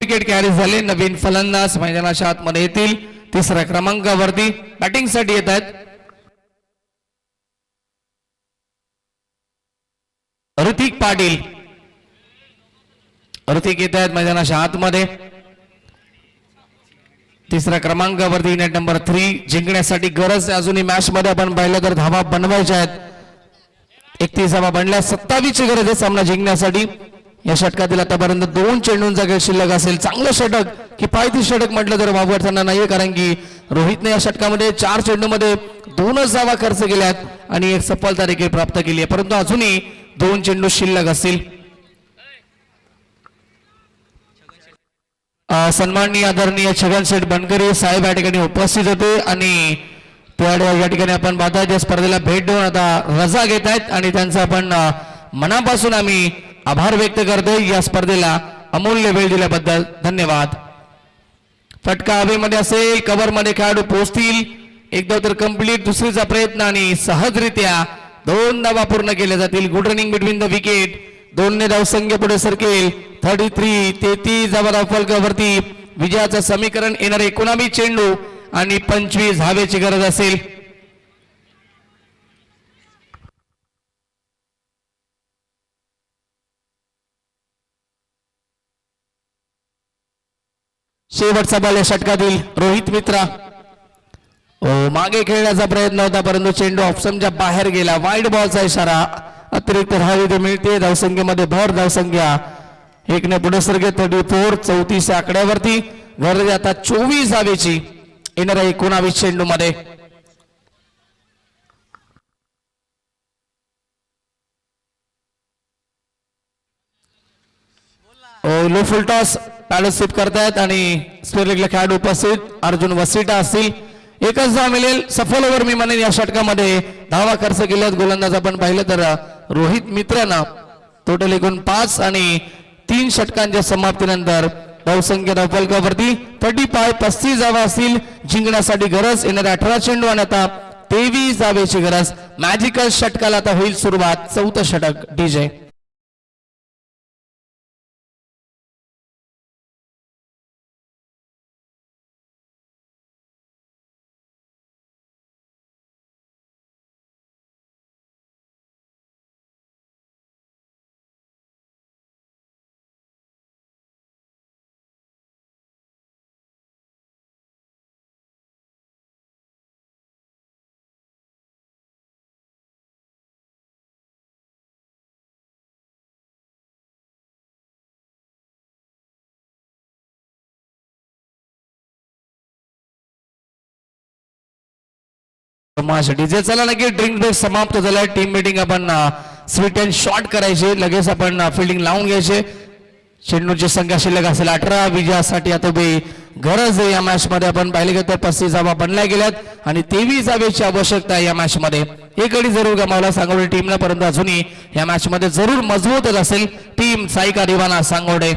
विकेट कॅरी झाले नवीन फलंदाज मैदानाच्या आतमध्ये येतील तिसऱ्या क्रमांकावरती बॅटिंग साठी येत आहेत ऋतिक पाटील ऋतिक येत आहेत मैदानाच्या आतमध्ये तिसऱ्या क्रमांकावरती नेट नंबर 3 जिंकण्यासाठी गरज अजूनही मॅच मध्ये आपण पाहिलं तर धावा बनवायच्या आहेत 31 धावा बनल्या 27 ची गरज आहे सामना जिंकण्यासाठी या षटकातील आतापर्यंत 2 चेंडूंचा खेळ शिल्लक असेल चांगलं षटक किफायती षटक म्हटलं तर वावरताना नाहीये कारण की रोहितने या षटकामध्ये 4 चेंडूमध्ये 2च धावा खर्च केल्यात आणि एक सफलता देखील प्राप्त केली आहे परंतु अजूनही 2 चेंडू शिल्लक असतील सन्माननीय आदरणीय छगन शेठ बनकरी साहेब या ठिकाणी उपस्थित होते आणि या ठिकाणी आपण बादाच्या स्पर्धेला भेट देऊन आता रजा घेत आहेत आणि त्यांचा आपण मनापासून आम्ही आभार व्यक्त करतोय या स्पर्धेला अमूल्य वेळ दिल्याबद्दल धन्यवाद फटका हवेमध्ये असेल कव्हर मध्ये खेळाडू पोहोचतील एकदा तर कंप्लीट दुसरीचा प्रयत्न आणि सहजरित्या 2 धावा पूर्ण केल्या जातील good running between the wicket 2 ने धावसंख्या पुढे सरकेल 33 धावा धावफलकावरती विजयाचं समीकरण येणारे 19 चेंडू आणि 25 धावेची गरज असेल शेवटचा बॉल या षटकातील रोहित मित्रा मागे खेळण्याचा प्रयत्न होता परंतु चेंडू ऑप्शनच्या बाहेर गेला वाईड बॉलचा इशारा अतिरिक्त धाव इथे मिळते धावसंख्येमध्ये भर धावसंख्या 1 ने पुढे सरके 34 34 आकड्यावरती गरज आता 24 धावेची येणाऱ्या 19 चेंडू मध्ये लो फुल टॉस स्वीप करतायत आणि स्क्वेअर लेगला खेळाडू उपस्थित अर्जुन वसिटा असतील एकच धाव मिळेल सफल ओव्हर मी म्हणेन या षटकामध्ये धावा खर्च केल्यात गोलंदाज आपण पाहिलं तर रोहित मित्रांना टोटल एकूण 5 आणि 3 षटकांच्या समाप्तीनंतर धावसंख्या धावफलकावरती 35 धावा असतील जिंकण्यासाठी गरज येणाऱ्या 18 चेंडू आणि आता 23 धावेची गरज मॅजिकल षटकाला आता होईल सुरुवात 4थं षटक डीजे डीजे चला नक्की ड्रिंक ब्रेक समाप्त झालाय टीम मीटिंग आपण स्वीट अँड शॉर्ट करायचे लगेच आपण फिल्डिंग लावून घ्यायचे चेंडूची संख्या शिल्लक असेल 18 विजयासाठी आता गरज आहे या मॅच मध्ये आपण पाहिले गेलं तर 35 धावा बनल्या गेल्यात आणि 23 धावेची आवश्यकता आहे या मॅच मध्ये एक गडी जरूर गमावला सांगोडे टीमला परंतु अजूनही या मॅच मध्ये जरूर मजबूतच असेल टीम साईका दिवाना सांगोडे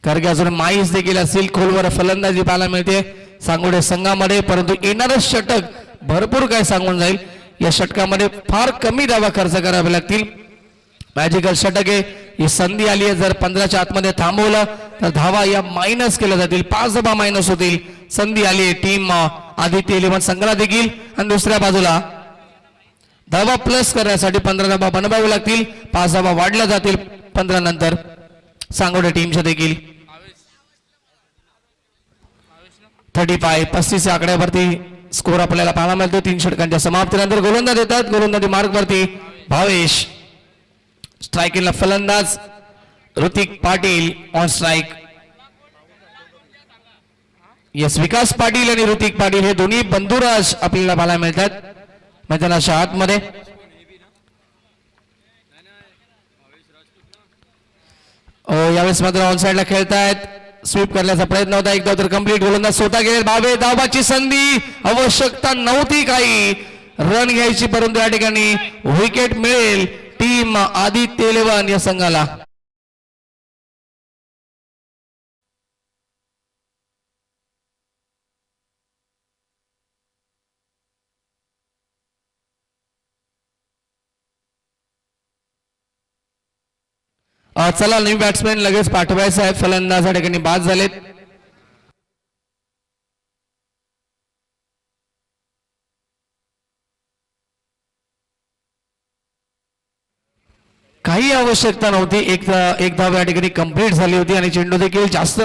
कारण की अजून माईस देखील असतील खोलवर फलंदाजी पाहायला मिळते सांगोडे संघामध्ये परंतु येणारं षटक भरपूर काय सांगून जाईल या षटकामध्ये फार कमी धावा खर्च करावे लागतील मॅजिकल षटक आहे ही संधी आली आहे जर 15च्या आतमध्ये थांबवलं तर धावा या मायनस केल्या जातील 5 धावा मायनस होतील संधी आली आहे टीम आदित्य इलेव्हन संघाला देखील आणि दुसऱ्या बाजूला धावा प्लस करण्यासाठी 15 धावा बनवावे लागतील 5 धावा वाढल्या जातील 15 नंतर सांगोडे टीमच्या देखील 35 आकड्यावरती स्कोर आपल्याला पाहायला मिळतो. 3 षटकांच्या समाप्तीनंतर गोलंदाज येतात. गोलंदाजी मार्गवरती भावेश, स्ट्रायकिंगला फलंदाज Hrithik Patil, on strike yes Vikas Patil आणि ऋतिक पाटील हे दोन्ही बंधुराज आपल्याला पाहायला मिळतात मैदानाच्या आतमध्ये. यावेळेस मात्र ऑन साइडला खेळतायत. स्वीप करण्याचा प्रयत्न होता. एकदा तर कंप्लीट. गोलंदाज स्वतः गेले. बाबे धावाची संधी, आवश्यकता नव्हती काही रन घ्यायची, परंतु या ठिकाणी विकेट मिळेल टीम आदित्य 11 या संघाला. चला नवीन बॅट्समॅन लगेच पाठवायचं आहे. फलंदाज या ठिकाणी बाद झालेत. काही आवश्यकता नव्हती. एक धाव या ठिकाणी कंप्लीट झाली होती आणि चेंडू देखील जास्त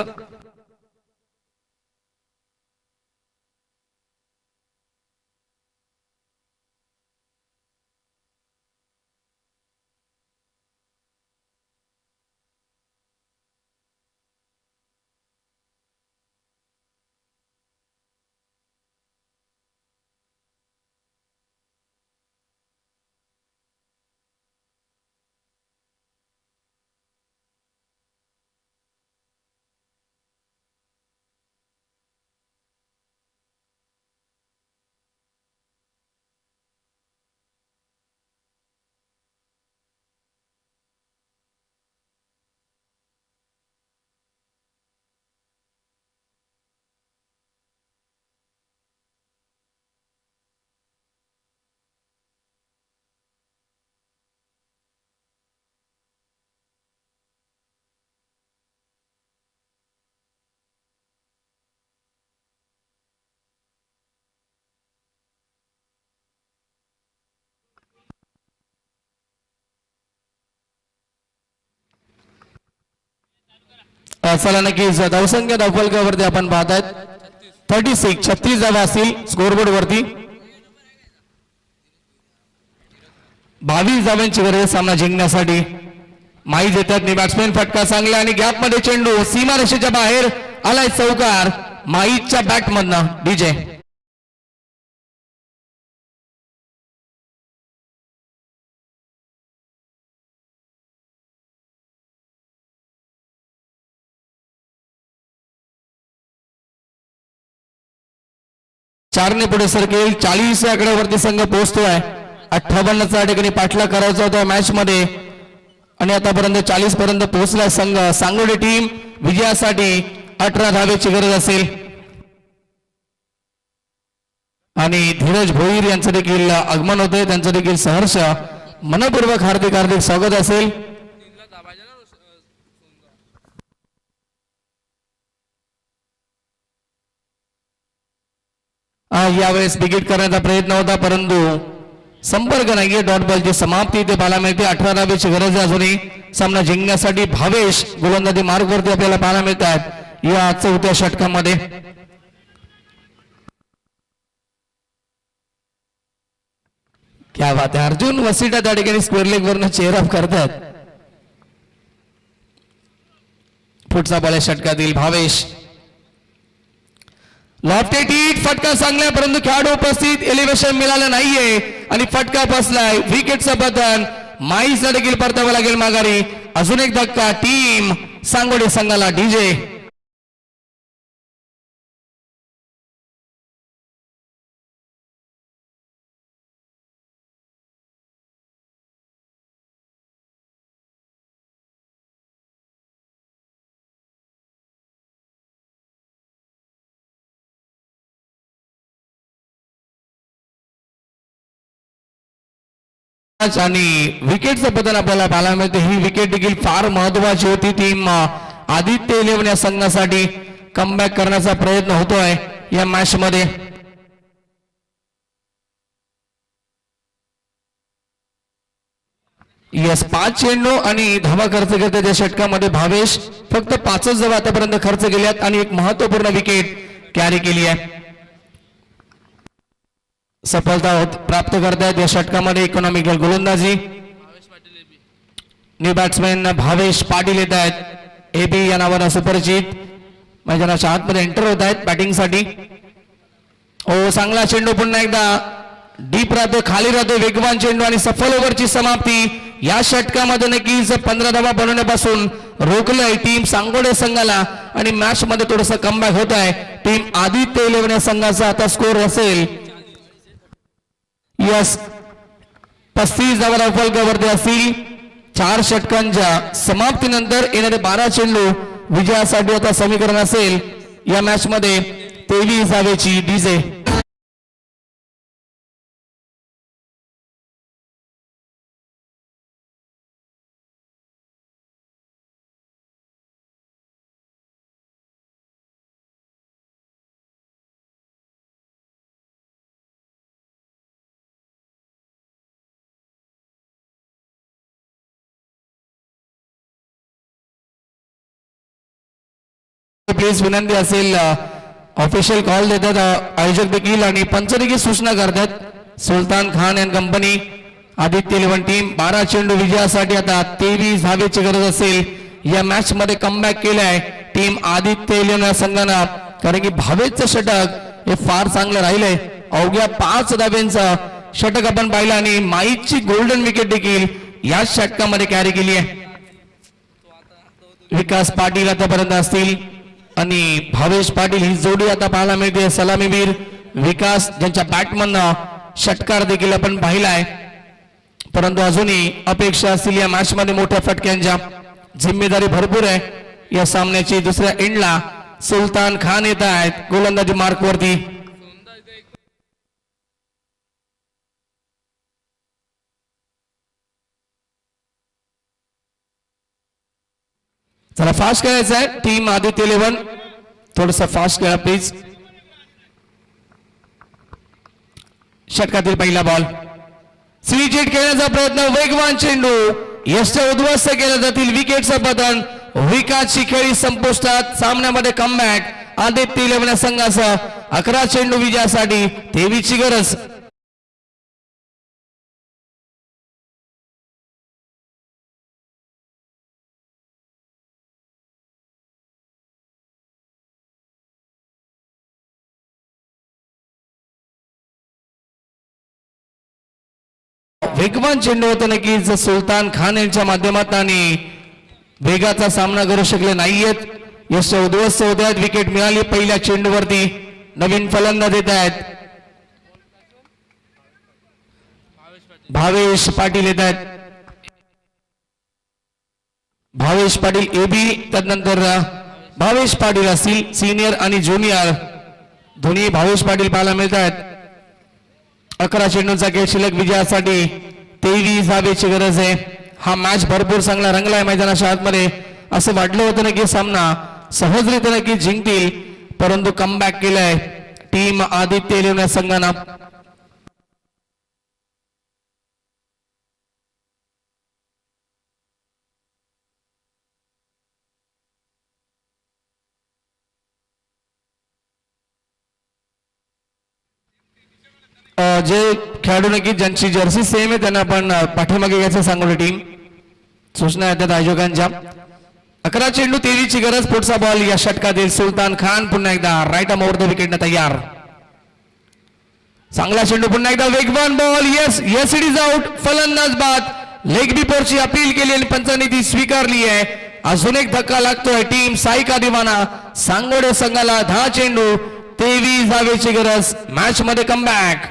चला नक्कीच धावसंख्या धावफलकावरती आपण पाहतायत 36 धावा असतील स्कोरबोर्ड वरती. 22 धावांची गरज सामना जिंकण्यासाठी. माई देतात बॅट्समॅन. फटका चांगला आणि गॅप मध्ये चेंडू सीमारेषेच्या बाहेर आलाय. चौकार माईच्या बॅट मधनं डीजे. चारने पुढे सरकेल. 40 या आकड्यावरती संघ पोहोचतोय. 58चा ठिकाणी पाठलाग करायचा होता मॅच मध्ये आणि आतापर्यंत 40 पर्यंत पोहोचलाय संघ. सांगोली टीम विजयासाठी 18 धावेची गरज असेल आणि धीरज भोईर यांचं देखील आगमन होतंय. त्यांचं देखील सहर्ष मनपूर्वक हार्दिक स्वागत असेल. यावेळेस विकेट करण्याचा प्रयत्न होता परंतु संपर्क नाहीये. डॉट बॉलची समाप्ती ते पाहायला मिळते. 18 धावेची गरज आहे अजूनही सामना जिंकण्यासाठी. भावेश गोलंदाजी मार्गवरती आपल्याला पाहायला मिळतात या 4थ्या षटकामध्ये. क्या बात आहे. अर्जुन वसिटा त्या ठिकाणी स्क्वेअर लेग वरनं चेअरअप करतात. पुढचा बॉल षटकातील भावेश. Lofted hit. फटका चांगला परंतु खेळाडू उपस्थित. एलिव्हेशन मिळालं नाहीये आणि फटका बसलाय. विकेटचं पतन. माईसला देखील परतावं लागेल माघारी. अजून एक धक्का टीम सांगोली संघाला. डीजे आणि विकेटचं पतन आपल्याला पाहायला मिळते. ही विकेट देखील फार महत्वाची होती. टीम आदित्य 11 या संघासाठी कमबॅक करण्याचा प्रयत्न होतोय या मॅच मध्ये. यस 5 चेंडू आणि धावा खर्च करते त्या षटकामध्ये भावेश. फक्त 5च धावा आतापर्यंत खर्च केल्यात आणि एक महत्वपूर्ण विकेट कॅरी केली आहे. प्राप्त करतायत या षटकामध्ये इकॉनॉमिकल गोलंदाजी न्यू बॅट्समॅन भावेश पाटील येत आहेत एबी या नावानं सुपरिचित मैदानाच्या आतमध्ये एंटर होत आहेत बॅटिंग साठी ओ चांगला चेंडू पुन्हा एकदा डीप राहतो खाली राहतो वेगवान चेंडू आणि सफल ओव्हरची समाप्ती या षटकामध्ये नक्कीच 15 धावा बनवण्यापासून रोखलंय टीम सांगोडे संघाला आणि मॅच मध्ये थोडस कमबॅक होत आहे टीम आदित्य 11 या संघाचा आता स्कोर असेल यस 35 धावा फलकावरती असतील 4 षटकांच्या समाप्तीनंतर येणारे 12 चेंडू विजयासाठी आता समीकरण असेल या मॅच मध्ये 23 धावेची डीजे प्लीज विनंती असेल ऑफिशियल कॉल देतात आयोजक देखील आणि पंच देखील सूचना करतात Sultan Khan and company Aditya 11 team 12 चेंडू विजयासाठी आता 23 धावेची गरज असेल या मॅच मध्ये कमबॅक केलाय टीम आदित्य 11 संघानं कारण की भावेचं षटक हे फार चांगलं राहिलंय अवघ्या 5 धाब्यांचा षटक आपण पाहिलं आणि माईकची गोल्डन विकेट देखील या षटकामध्ये कॅरी केली आहे विकास पाटील आतापर्यंत असतील आणि भावेश पाटील ही जोडी आता पाहायला मिळते सलामीवीर विकास ज्यांच्या बॅटमधनं षटकार देखील आपण पाहिलाय परंतु अजूनही अपेक्षा असतील या मॅच मध्ये मोठ्या फटक्यांच्या जिम्मेदारी भरपूर आहे या सामन्याची दुसऱ्या एंडला सुलतान खान येत आहेत गोलंदाजी मार्कवरती चला फास्ट खेळायचं आहे टीम आदित्य 11 थोडस फास्ट खेळा प्लीज षटकातील पहिला बॉल स्वीचेट खेळण्याचा प्रयत्न वेगवान चेंडू यश उद्ध्वस्त केला जातील विकेटचं पतन विकासची खेळी संपुष्टात सामन्यामध्ये कमबॅक आदित्य 11 संघाचा 11 चेंडू विजयासाठी 23 ची गरज वेगवान चेंडू होता नक्कीच सुलतान खान यांच्या माध्यमातून वेगाचा सामना करू शकले नाहीयेत यश उद्ध्वस्त होत आहेत विकेट मिळाली पहिल्या चेंडूवरती नवीन फलंदाज येत आहेत भावेश पाटील येत आहेत भावेश पाटील एबी त्यानंतर भावेश पाटील असतील सिनियर आणि ज्युनियर दोन्ही भावेश पाटील पाहायला मिळत आहेत 11 चेंडूंचा खेळ शिल्लक विजयासाठी 23 धावेची गरज आहे हा मॅच भरपूर चांगला रंगलाय मैदानाच्या आतमध्ये असं वाटलं होतं ना की सामना सहजरित्या की जिंकतील परंतु कमबॅक केलाय टीम आदित्य 11 संघानं जे खेळाडू नक्की ज्यांची जर्सी सेम आहे त्यांना आपण पाठीमागे घ्यायचं सांगू टीम सूचना येतात आयोजकांच्या 11 चेंडू 23 ची गरज पुढचा बॉल या षटकातील सुलतान खान पुन्हा एकदा राईट आर्म ओव्हर द विकेटनं तयार चांगला चेंडू पुन्हा एकदा वेगवान ball yes yes it is out फलंदाज बाद लेग बिफोरची अपील केली आणि पंचांनी ती स्वीकारली आहे अजून एक धक्का लागतोय टीम साईका दिवाना सांगोडे संघाला 10 चेंडू 23 धावेची गरज मॅच मध्ये कमबॅक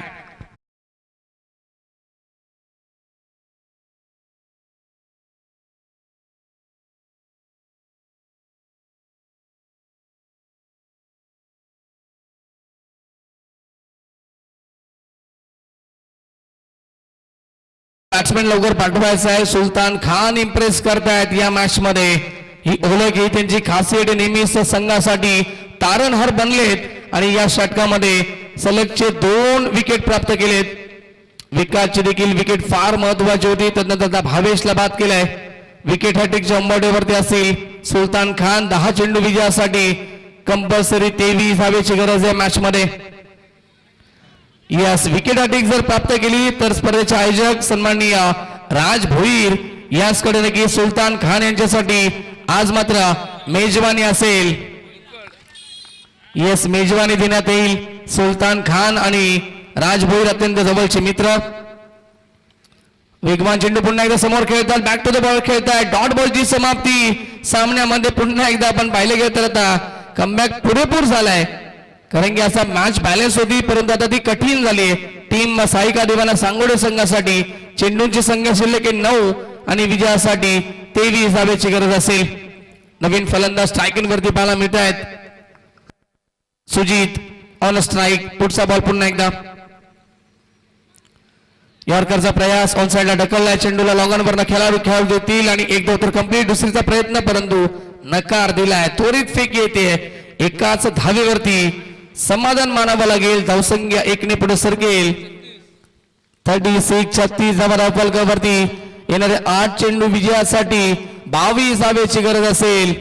बॅट्समॅन लवकर पाठवायचा आहे सुलतान खान इम्प्रेस करतायत या मॅच मध्ये ही ओळख ही त्यांची खासियत नेहमीच संघासाठी तारणहार बनलेत आणि या षटकामध्ये सलगचे 2 विकेट प्राप्त केलेत विकासची देखील विकेट फार महत्वाची होती त्यानंतर भावेशला बाद केलाय विकेट हॅट्रिकच्या अंबाडेवरती असेल सुलतान खान 10 चेंडू विजयासाठी कंपल्सरी 23 धावेची गरज आहे मॅच मध्ये यास विकेट अटेक जर प्राप्त केली तर स्पर्धेचे आयोजक सन्माननीय राज भोईर याचकडे नक्की सुलतान खान यांच्यासाठी आज मात्र मेजवानी असेल. येस, मेजवानी देण्यात येईल. सुलतान खान आणि राज भोईर अत्यंत जवळचे मित्र. वेगवान चेंडू पुन्हा एकदा समोर खेळतात, बॅक टू द बॉल खेळतात. डॉट बॉलची समाप्ती सामन्यामध्ये पुन्हा एकदा आपण पाहिले गेलं तर आता कमबॅक पुरेपूर झालाय. कारण की असा मॅच बॅलन्स होती परंतु आता ती कठीण झाली. टीम साईका देवाना सांगोडे संघासाठी चेंडूंची संख्या शिल्लक 9 आणि विजयासाठी 23 धावेची गरज असेल. नवीन फलंदाज स्ट्रायकिंग वरती पाहायला मिळत आहेत. Sujit on strike. पुढचा बॉल पुन्हा एकदा यॉर्करचा प्रयास ऑन साइडला ढकललाय. चेंडूला लॉंगॉन खेळाडू देतील आणि एक धाव तर कंप्लीट. दुसरीचा प्रयत्न परंतु नकार दिलाय. त्वरित फेक येते एकाच धावेवरती. समाधान मानावं लागेल. धावसंख्या 1 ने पुढे सरकेल. 36-36 धावा फलकावरती. येणारे 8 चेंडू विजयासाठी 22 धावेची गरज असेल.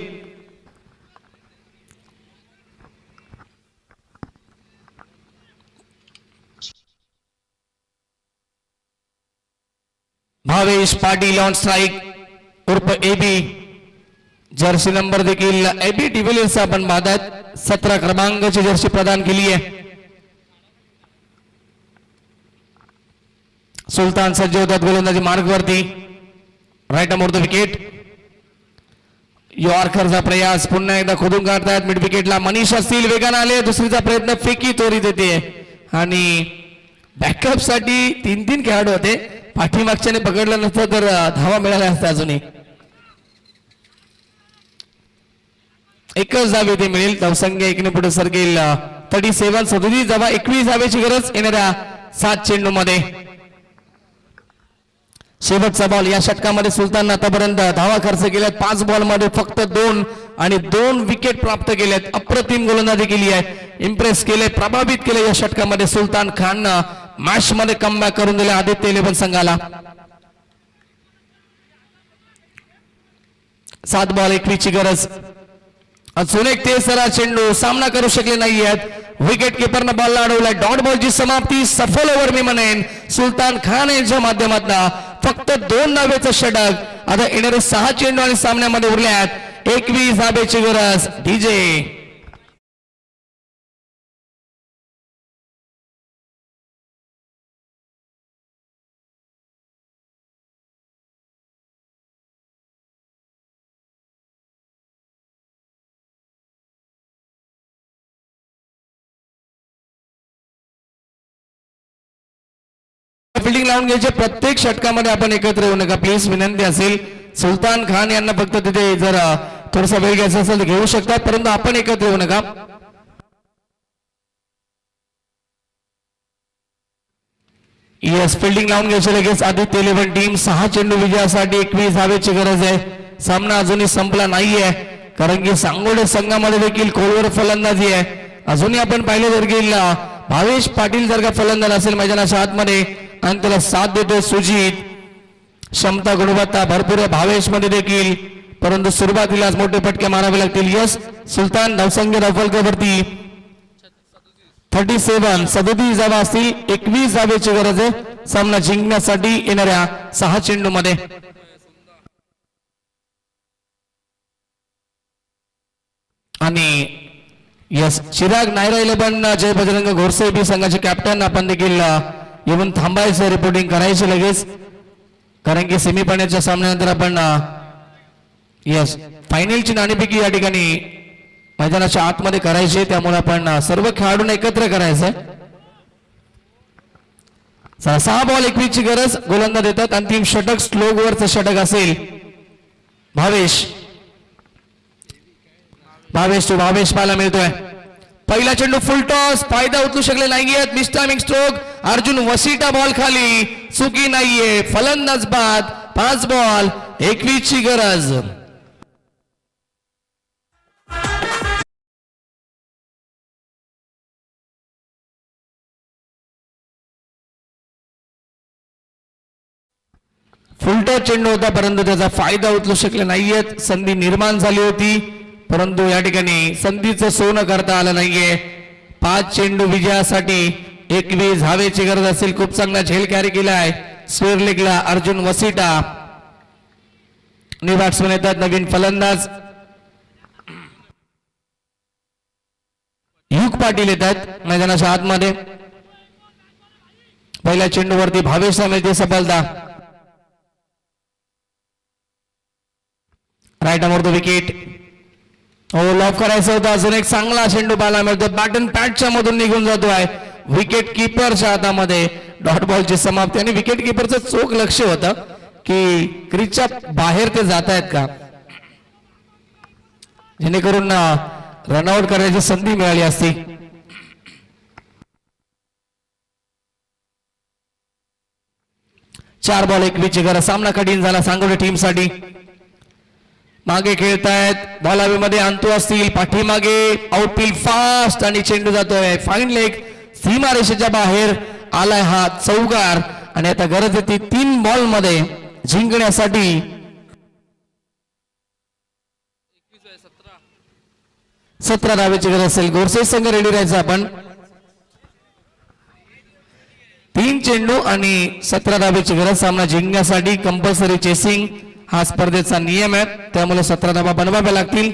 भावेश पाटील ऑन स्ट्राईक उर्फ एबी. जर्सी नंबर देखील एबी डिव्हिलियर्स आपण पाहतात. 17 क्रमांकाची जर्सी प्रदान केली आहे. सुलतान सज्ज होतात गोलंदाजी मार्गवरती. Right arm over the wicket. यॉर्करचा प्रयास पुन्हा एकदा खोदून काढतात. मिड विकेटला मनीष असतील वेगाने आले. दुसरीचा प्रयत्न फेकी त्वरित येते आणि बॅकअप साठी 3 खेळाडू होते. पाठीमागच्याने पकडलं नसतं तर धावा मिळाल्या असत्या. अजूनही एकच धाव येथे मिळेल. धावसंख्या 1 ने पुढे सरकेल. 37 धावा 21 धावेची गरज येणाऱ्या 7 चेंडू मध्ये. शेवटचा बॉल. या षटकामध्ये सुलतान आतापर्यंत धावा खर्च केल्यात. 5 बॉल मध्ये फक्त 2 आणि 2 विकेट प्राप्त केल्यात. अप्रतिम गोलंदाजी केली आहे. इम्प्रेस केले, प्रभावित केले या षटकामध्ये सुलतान खान मॅच मध्ये कमबॅक करून दिले आदित्य 11 संघाला. 7 बॉल 21 ची गरज. अजून एक तेजरा चेंडू सामना करू शकले नाही आहेत. विकेट किपरनं बॉल अडवलाय. डॉट बॉलची समाप्ती सफल ओव्हर मी म्हणेन सुलतान खान यांच्या माध्यमातून. फक्त 2 धावेचं षटक. आता येणारे 6 चेंडू आणि सामन्यामध्ये उरल्यात 21 धावेची गरज. डीजे फिल्डिंग लावून घ्यायचे. प्रत्येक षटकामध्ये आपण एकत्र येऊ नका प्लीज, विनंती असेल. सुलतान खान यांना फक्त तिथे जर थोडासा वेळ घ्यायचा असेल तर घेऊ शकतात परंतु आपण एकत्र येऊ नका. येस, फिल्डिंग लावून घ्यायचे लगेच. आदित्य 11 टीम 6 चेंडू विजयासाठी 21 धावेची गरज आहे. सामना अजूनही संपला नाहीये कारण की सांगोडे संघामध्ये देखील खोलवर फलंदाजी आहे. अजूनही आपण पाहिले जर गेल भावेश पाटील जर का फलंदाज असेल मैदानाच्या आतमध्ये आणि त्याला साथ देतो सुजित. क्षमता गुणवत्ता भरपूर आहे भावेश मध्ये देखील परंतु सुरुवातीलाच मोठे फटके मारावे लागतील. यस, सुलतान धावसंख्या धावफलकावरती 37 धावा असतील. 21 धावेची गरज आहे सामना जिंकण्यासाठी येणाऱ्या 6 चेंडू मध्ये. आणि यस, चिराग नाही राहिले पण जय बजरंग घोरसे बी संघाचे कॅप्टन आपण देखील येऊन थांबायचं, रिपोर्टिंग करायचे लगेच कारण की सेमीफायनलच्या सामन्यानंतर आपण यस फायनलची नाणेफेकी या ठिकाणी मैदानाच्या आतमध्ये करायचे. त्यामुळे आपण सर्व खेळाडूंना एकत्र करायचंय. 6 बॉल 21 ची गरज. गोलंदाज देतात. अंतिम षटक स्लो ओव्हरचं षटक असेल. भावेश पाहायला मिळतोय. पहिला चेंडू फुल टॉस. फायदा उचलू शकले नाहीयेत. मिस्टामिंग स्ट्रोक. अर्जुन वसीटा बॉल खाली. चुकी नाहीये. फलंदाज बाद. 5 बॉल 21 ची गरज. फुलटॉस चेंडू होता परंतु त्याचा फायदा उचलू शकले नाहीयेत. संधी निर्माण झाली होती परंतु या ठिकाणी संधीचं सोनं करता आलं नाहीये. 5 चेंडू विजयासाठी 21 धावेची गरज असेल. खूप चांगला झेल कॅरी केला आहे स्क्वेअर लेगला अर्जुन वसिटा. न्यू बॅट्समन येतात नवीन फलंदाज युग पाटील येतात मैदानाच्या आतमध्ये. पहिल्या चेंडूवरती भावेशला मिळते सफलता. Right arm over wicket. हो लॉक करायचं होतं. अजून एक चांगला चेंडू पाहायला मिळतो. बॅटन पॅडच्या मधून निघून जातो आहे विकेट किपरच्या हातामध्ये. डॉट बॉलची समाप्ती आणि विकेट किपरचं चोख लक्ष होतं की क्रीजच्या बाहेर ते जात आहेत का जेणेकरून रनआउट करण्याची संधी मिळाली असती. चार बॉल 21 ची गरज. सामना कठीण झाला सांगोली टीम साठी. मागे खेळतायत बॉलावीमध्ये अंतू असतील. पाठीमागे आउटफील्ड फास्ट आणि चेंडू जातोय फाईन लेग सीमारेषेच्या बाहेर आलाय हा चौकार. आणि आता गरज येते 3 बॉल मध्ये जिंकण्यासाठी. 17 धावेची गरज असेल. गोरसे संघ रेडी राहायचा आपण. 3 चेंडू आणि 17 धावेची गरज. सामना जिंकण्यासाठी कंपल्सरी चेसिंग हा स्पर्धेचा नियम आहे. त्यामुळे 17 धावा बनवाव्या लागतील.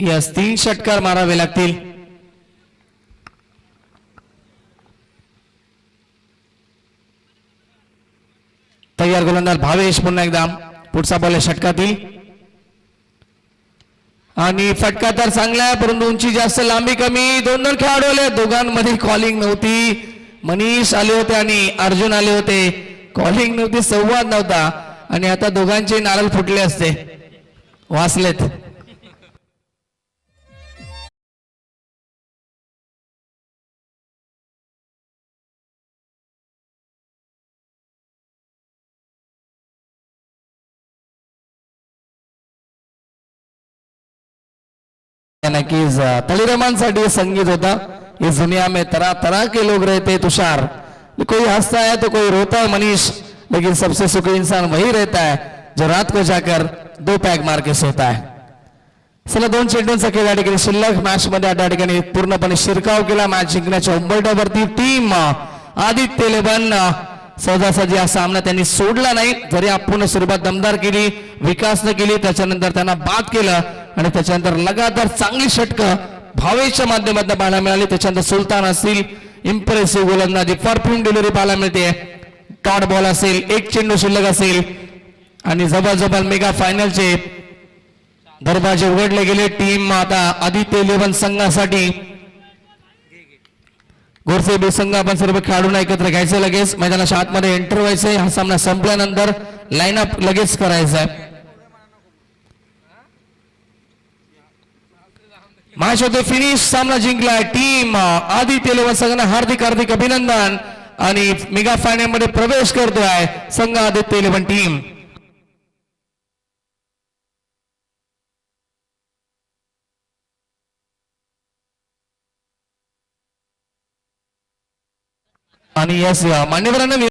यस 3 षटकार मारावे लागतील. तयार गोलंदाज भावेश पुन्हा एकदा. पुढचा बॉल आहे षटकातील आणि फटका तर चांगला आहे परंतु उंची जास्त लांबी कमी. 2 खेळाडू आले. दोघांमध्ये कॉलिंग नव्हती. मनीष आले होते आणि अर्जुन आले होते. कॉलिंग नव्हती संवाद नव्हता आणि आता दोघांचे नारळ फुटले असते वाचलेत. नक्कीच तळीरमांसाठी संगीत होता. इस दुनिया में तरह तरह के लोग रहते तुषार. कोई हंसता है तो कोई रोता है मनीष लेकिन सबसे सुखी इंसान वही रहता है जो रात को जाकर 2 पैग मार के सोता है. चला 2 चेंडूंचा खेळ या ठिकाणी शिल्लक. मॅच मध्ये त्या ठिकाणी पूर्णपणे शिरकाव केला. मॅच जिंकण्याच्या उंबरठ्यावरती टीम आदित्य 11 सहजासहजी हा सामना त्यांनी सोडला नाही. जरी आपण सुरुवात दमदार केली विकासनं केली त्याच्यानंतर त्यांना बाद केलं आणि त्याच्यानंतर लगातार चांगली षटकं भावेशच्या माध्यमातून पाहायला मिळाली. त्याच्यानंतर सुलतान असतील इम्प्रेसिव्ह गोलंदाजी परफ्यूम डिलिव्हरी पाहायला मिळते. डॉट बॉल असेल 1 चेंडू शिल्लक असेल आणि जबरदस्त मेगा फायनलचे दरवाजे उघडले गेले. टीम आता आदित्य 11 संघासाठी गोरसे बी संघ आपण सर्व खेळाडूंना एकत्र घ्यायचं. लगेच मैदानाच्या आतमध्ये एंटर व्हायचंय. हा सामना संपल्यानंतर लाईनअप लगेच करायचा आहे. मॅच होते फिनिश. सामना जिंकलाय टीम आदित्य 11 संघाने हार्दिक हार्दिक अभिनंदन आणि मेगा फायनल मध्ये प्रवेश करतोय संघ आदित्य 11 टीम. आणि यस मान्यवरांना